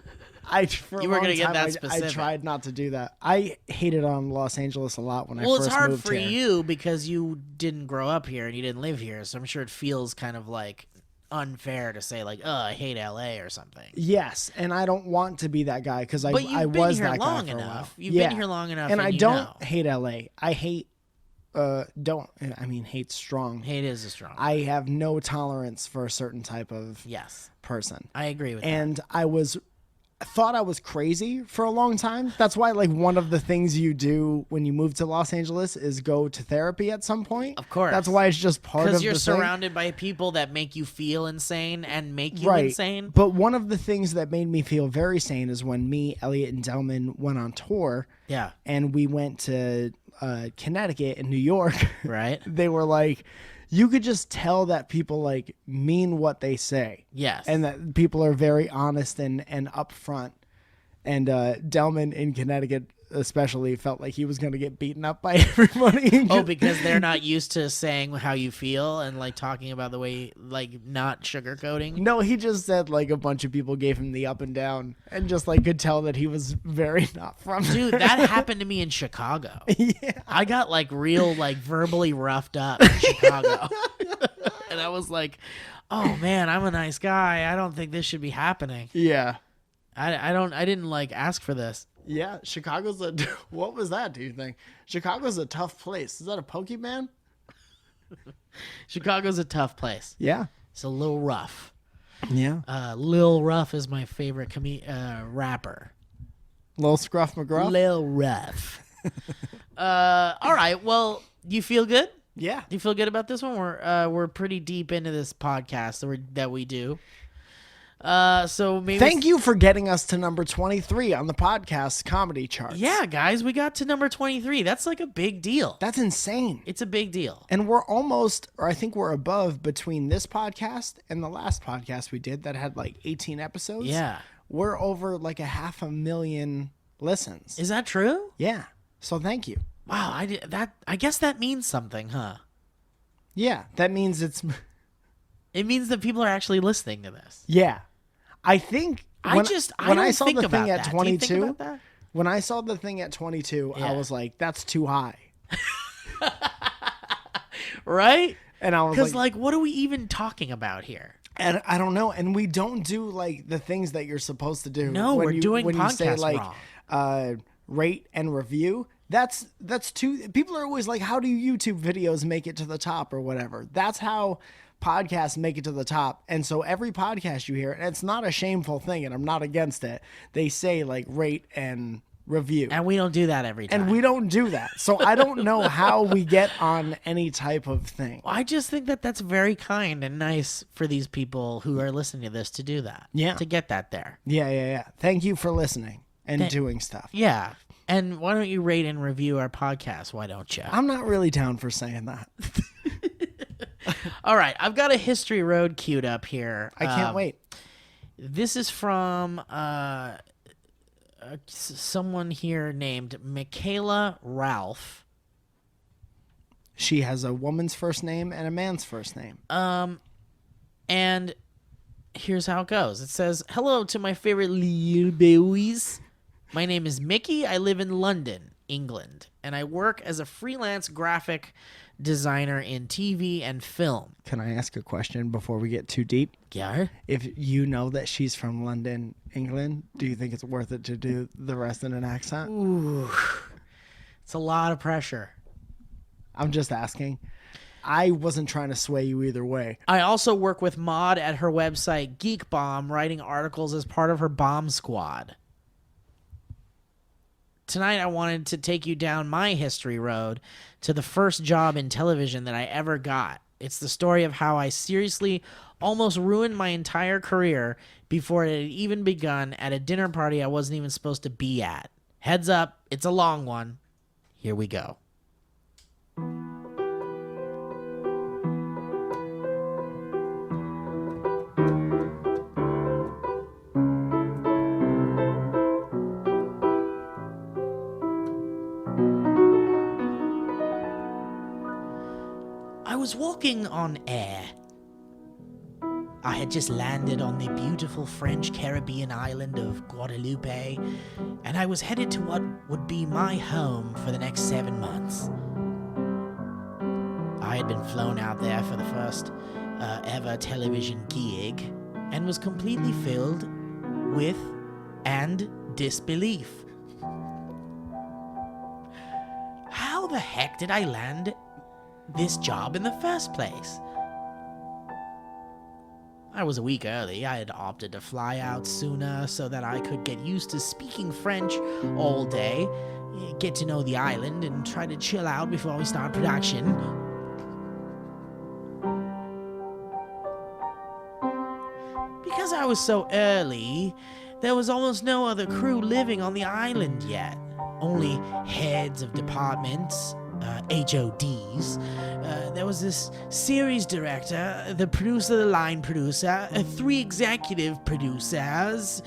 Speaker 3: You were gonna get that
Speaker 2: I
Speaker 3: specific.
Speaker 2: tried not to do that. I hated on Los Angeles a lot when I
Speaker 3: Well,
Speaker 2: first
Speaker 3: it's hard
Speaker 2: moved
Speaker 3: for
Speaker 2: here.
Speaker 3: you because you didn't grow up here and you didn't live here, so I'm sure it feels kind of like unfair to say like, "Oh, I hate LA" or something.
Speaker 2: Yes, and I don't want to be that guy because I was
Speaker 3: been here
Speaker 2: that
Speaker 3: long
Speaker 2: guy for a while.
Speaker 3: enough. You've been here long enough,
Speaker 2: and I
Speaker 3: you
Speaker 2: don't
Speaker 3: know.
Speaker 2: hate LA. I hate hate's strong.
Speaker 3: Hate is a strong.
Speaker 2: I have no tolerance for a certain type of
Speaker 3: Yes,
Speaker 2: person.
Speaker 3: I agree with
Speaker 2: And I thought I was crazy for a long time. That's why like one of the things you do when you move to Los Angeles is go to therapy at some point.
Speaker 3: Of course.
Speaker 2: That's why it's just part of the
Speaker 3: because you're
Speaker 2: thing.
Speaker 3: surrounded by people that make you feel insane and make you
Speaker 2: Right.
Speaker 3: insane.
Speaker 2: But one of the things that made me feel very sane is when me, Elliot, and Delman went on tour.
Speaker 3: Yeah.
Speaker 2: And we went to Connecticut and New York.
Speaker 3: Right.
Speaker 2: They were like, you could just tell that people like mean what they say.
Speaker 3: Yes.
Speaker 2: And that people are very honest and upfront. And Delman in Connecticut especially felt like he was going to get beaten up by everybody.
Speaker 3: Oh, because they're not used to saying how you feel and like talking about the way, like not sugarcoating.
Speaker 2: No, he just said like a bunch of people gave him the up and down and just like could tell that he was very not from there.
Speaker 3: Dude, that happened to me in Chicago.
Speaker 2: Yeah.
Speaker 3: I got like real like verbally roughed up in Chicago. And I was like, oh man, I'm a nice guy. I don't think this should be happening.
Speaker 2: Yeah.
Speaker 3: I didn't like ask for this.
Speaker 2: Yeah, Chicago's what was that, do you think? Chicago's a tough place. Is that a Pokemon?
Speaker 3: Chicago's a tough place.
Speaker 2: Yeah.
Speaker 3: It's a little rough.
Speaker 2: Yeah.
Speaker 3: Lil Ruff is my favorite rapper.
Speaker 2: Lil Scruff McGruff?
Speaker 3: Lil Ruff. All right. Well, you feel good?
Speaker 2: Yeah.
Speaker 3: You feel good about this one? We're pretty deep into this podcast that we do. So maybe
Speaker 2: Thank you for getting us to number 23 on the podcast comedy charts.
Speaker 3: Yeah, guys, we got to number 23. That's like a big deal.
Speaker 2: That's insane.
Speaker 3: It's a big deal.
Speaker 2: And we're almost, or I think we're above between this podcast and the last podcast we did that had like 18 episodes.
Speaker 3: Yeah.
Speaker 2: We're over like 500,000 listens.
Speaker 3: Is that true?
Speaker 2: Yeah. So thank you.
Speaker 3: Wow, I guess that means something, huh?
Speaker 2: Yeah, that means it's
Speaker 3: It means that people are actually listening to this.
Speaker 2: Yeah. I think
Speaker 3: I don't think about that. Do you think about that?
Speaker 2: When I saw the thing at 22,
Speaker 3: Yeah.
Speaker 2: I was like, that's too high.
Speaker 3: Right?
Speaker 2: And I was
Speaker 3: Because, like, what are we even talking about here?
Speaker 2: and I don't know. And we don't do like the things that you're supposed to do.
Speaker 3: No,
Speaker 2: when
Speaker 3: we're doing
Speaker 2: when you say
Speaker 3: podcasts
Speaker 2: like
Speaker 3: wrong.
Speaker 2: rate and review. That's too. People are always like, how do YouTube videos make it to the top or whatever? That's how podcasts make it to the top. And so every podcast you hear, and it's not a shameful thing, and I'm not against it, they say like rate and review.
Speaker 3: And we don't do that every time.
Speaker 2: And we don't do that. So I don't know how we get on any type of thing.
Speaker 3: I just think that that's very kind and nice for these people who are listening to this to do that.
Speaker 2: Yeah.
Speaker 3: To get that there.
Speaker 2: Yeah. Thank you for listening and doing stuff.
Speaker 3: Yeah. And why don't you rate and review our podcast? Why don't you?
Speaker 2: I'm not really down for saying that.
Speaker 3: All right. I've got a history road queued up here.
Speaker 2: I can't wait.
Speaker 3: This is from someone here named Michaela Ralph.
Speaker 2: She has a woman's first name and a man's first name.
Speaker 3: And here's how it goes. It says, "Hello to my favorite little boys. My name is Mickey. I live in London, England, and I work as a freelance graphic designer in TV and film."
Speaker 2: Can I ask a question before we get too deep?
Speaker 3: Yeah.
Speaker 2: If you know that she's from London, England, do you think it's worth it to do the rest in an accent?
Speaker 3: Ooh. It's a lot of pressure.
Speaker 2: I'm just asking. I wasn't trying to sway you either way.
Speaker 3: I also work with Maud at her website, Geek Bomb, writing articles as part of her bomb squad. Tonight, I wanted to take you down my history road to the first job in television that I ever got. It's the story of how I seriously almost ruined my entire career before it had even begun at a dinner party I wasn't even supposed to be at. Heads up, it's a long one. Here we go. I was walking on air. I had just landed on the beautiful French Caribbean island of Guadeloupe, and I was headed to what would be my home for the next 7 months. I had been flown out there for the first ever television gig, and was completely filled with and disbelief. How the heck did I land this job in the first place? I was a week early. I had opted to fly out sooner so that I could get used to speaking French all day, get to know the island, and try to chill out before we start production. Because I was so early, there was almost no other crew living on the island yet. Only heads of departments, HODs. There was this series director, the producer, the line producer, 3 executive producers,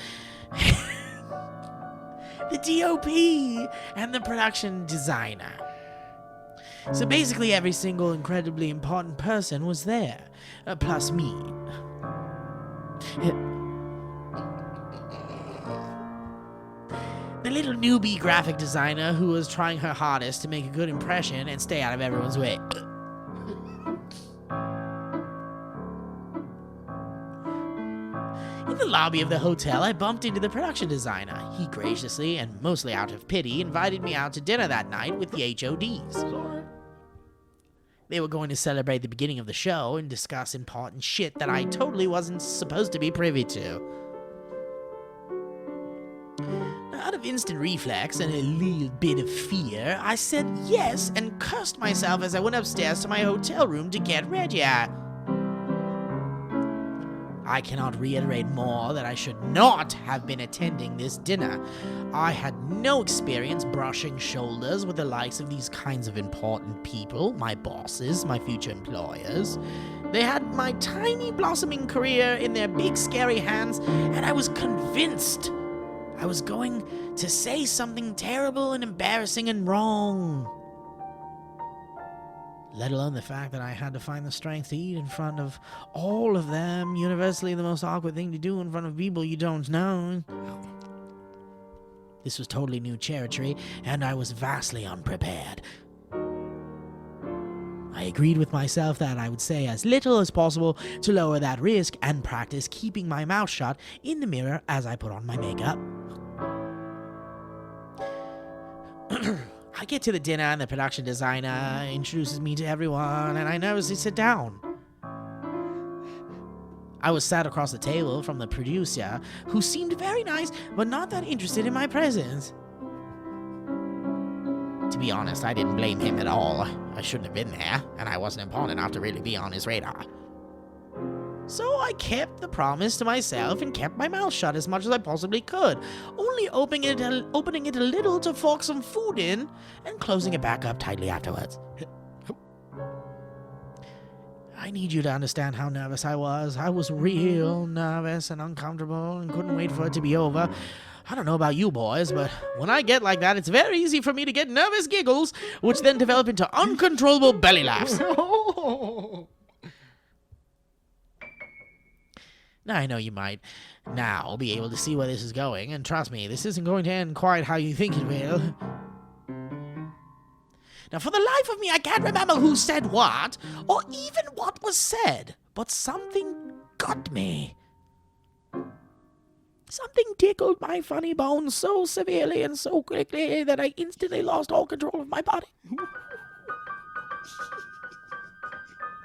Speaker 3: the DOP, and the production designer. So basically every single incredibly important person was there, plus me. The little newbie graphic designer who was trying her hardest to make a good impression and stay out of everyone's way. In the lobby of the hotel, I bumped into the production designer. He graciously, and mostly out of pity, invited me out to dinner that night with the HODs. They were going to celebrate the beginning of the show and discuss important shit that I totally wasn't supposed to be privy to. Out of instant reflex and a little bit of fear, I said yes and cursed myself as I went upstairs to my hotel room to get ready. I cannot reiterate more that I should not have been attending this dinner. I had no experience brushing shoulders with the likes of these kinds of important people, my bosses, my future employers. They had my tiny blossoming career in their big scary hands, and I was convinced I was going to say something terrible and embarrassing and wrong. Let alone the fact that I had to find the strength to eat in front of all of them, universally the most awkward thing to do in front of people you don't know. This was totally new territory, and I was vastly unprepared. I agreed with myself that I would say as little as possible to lower that risk and practice keeping my mouth shut in the mirror as I put on my makeup. I I get to the dinner and the production designer introduces me to everyone, and I nervously sit down. I was sat across the table from the producer, who seemed very nice, but not that interested in my presence. To be honest, I didn't blame him at all. I shouldn't have been there, and I wasn't important enough to really be on his radar. So I kept the promise to myself and kept my mouth shut as much as I possibly could, only opening it a little to fork some food in and closing it back up tightly afterwards. I need you to understand how nervous I was. I was real nervous and uncomfortable and couldn't wait for it to be over. I don't know about you boys, but when I get like that, it's very easy for me to get nervous giggles, which then develop into uncontrollable belly laughs. Now, I know you might now be able to see where this is going, and trust me, this isn't going to end quite how you think it will. Now, for the life of me, I can't remember who said what, or even what was said, but something got me. Something tickled my funny bones so severely and so quickly that I instantly lost all control of my body.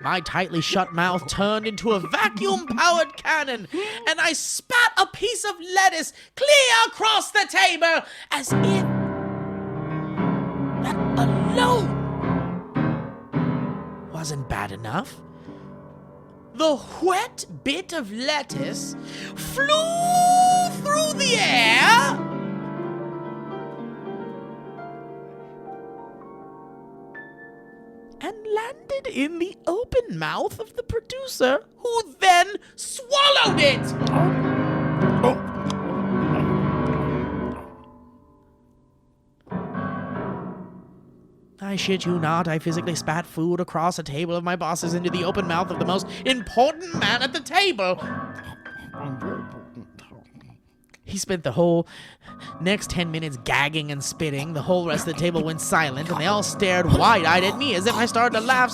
Speaker 3: My tightly shut mouth turned into a vacuum-powered cannon, and I spat a piece of lettuce clear across the table as if that alone wasn't bad enough. The wet bit of lettuce flew through the air and landed in the open mouth of the producer, who then swallowed it. I shit you not, I physically spat food across a table of my bosses into the open mouth of the most important man at the table. He spent the whole next 10 minutes gagging and spitting. The whole rest of the table went silent, and they all stared wide-eyed at me as if I started to laugh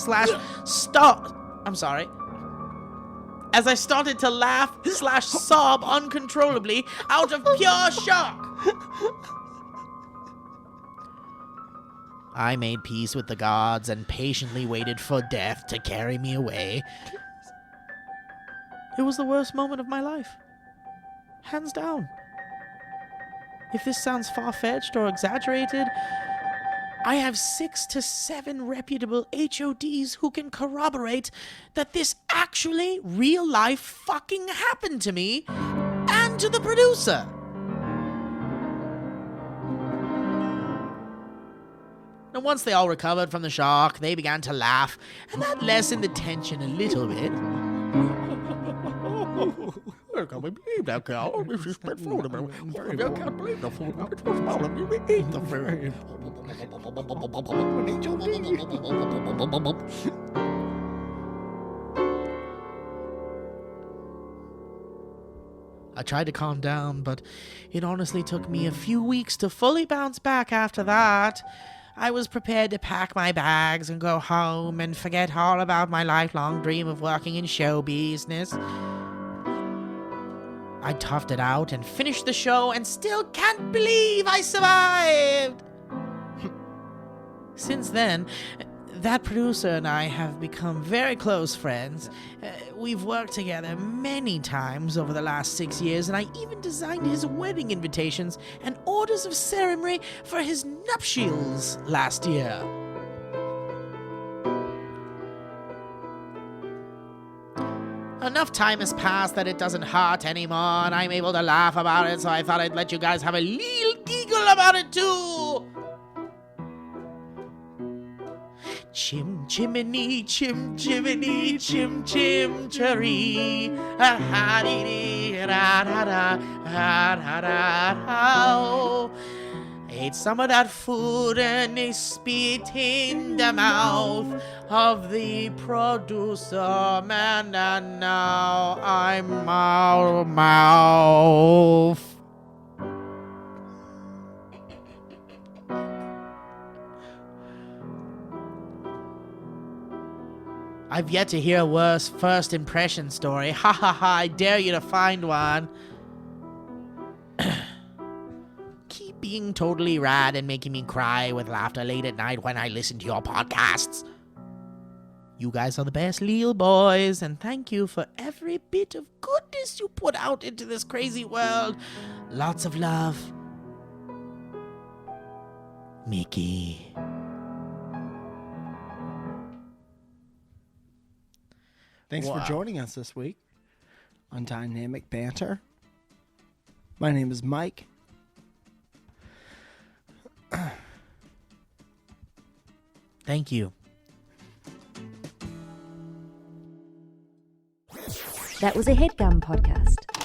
Speaker 3: As I started to laugh / sob uncontrollably out of pure shock. I made peace with the gods and patiently waited for death to carry me away. It was the worst moment of my life. Hands down. If this sounds far-fetched or exaggerated, I have 6 to 7 reputable HODs who can corroborate that this actually real-life fucking happened to me and to the producer. And once they all recovered from the shock, they began to laugh, and that lessened the tension a little bit. I can't believe that cow. She spit food. I can't believe the food. It was swallowed. You ate the food. I tried to calm down, but it honestly took me a few weeks to fully bounce back after that. I was prepared to pack my bags and go home and forget all about my lifelong dream of working in show business. I toughed it out and finished the show and still can't believe I survived. Since then, that producer and I have become very close friends. We've worked together many times over the last 6 years, and I even designed his wedding invitations and orders of ceremony for his nuptials last year. Enough time has passed that it doesn't hurt anymore, and I'm able to laugh about it, so I thought I'd let you guys have a little giggle about it too. Chim chimney, chim chimney, chim chim cherry. Ha dee dee da da da da da da. Ate some of that food and they spit in the mouth of the producer man, and now I'm out mouth. I've yet to hear a worse first impression story. Ha ha ha, I dare you to find one. Keep being totally rad and making me cry with laughter late at night when I listen to your podcasts. You guys are the best little boys, and thank you for every bit of goodness you put out into this crazy world. Lots of love. Mickey.
Speaker 2: Thanks for joining us this week on Dynamic Banter. My name is Mike.
Speaker 3: Thank you.
Speaker 1: That was a HeadGum podcast.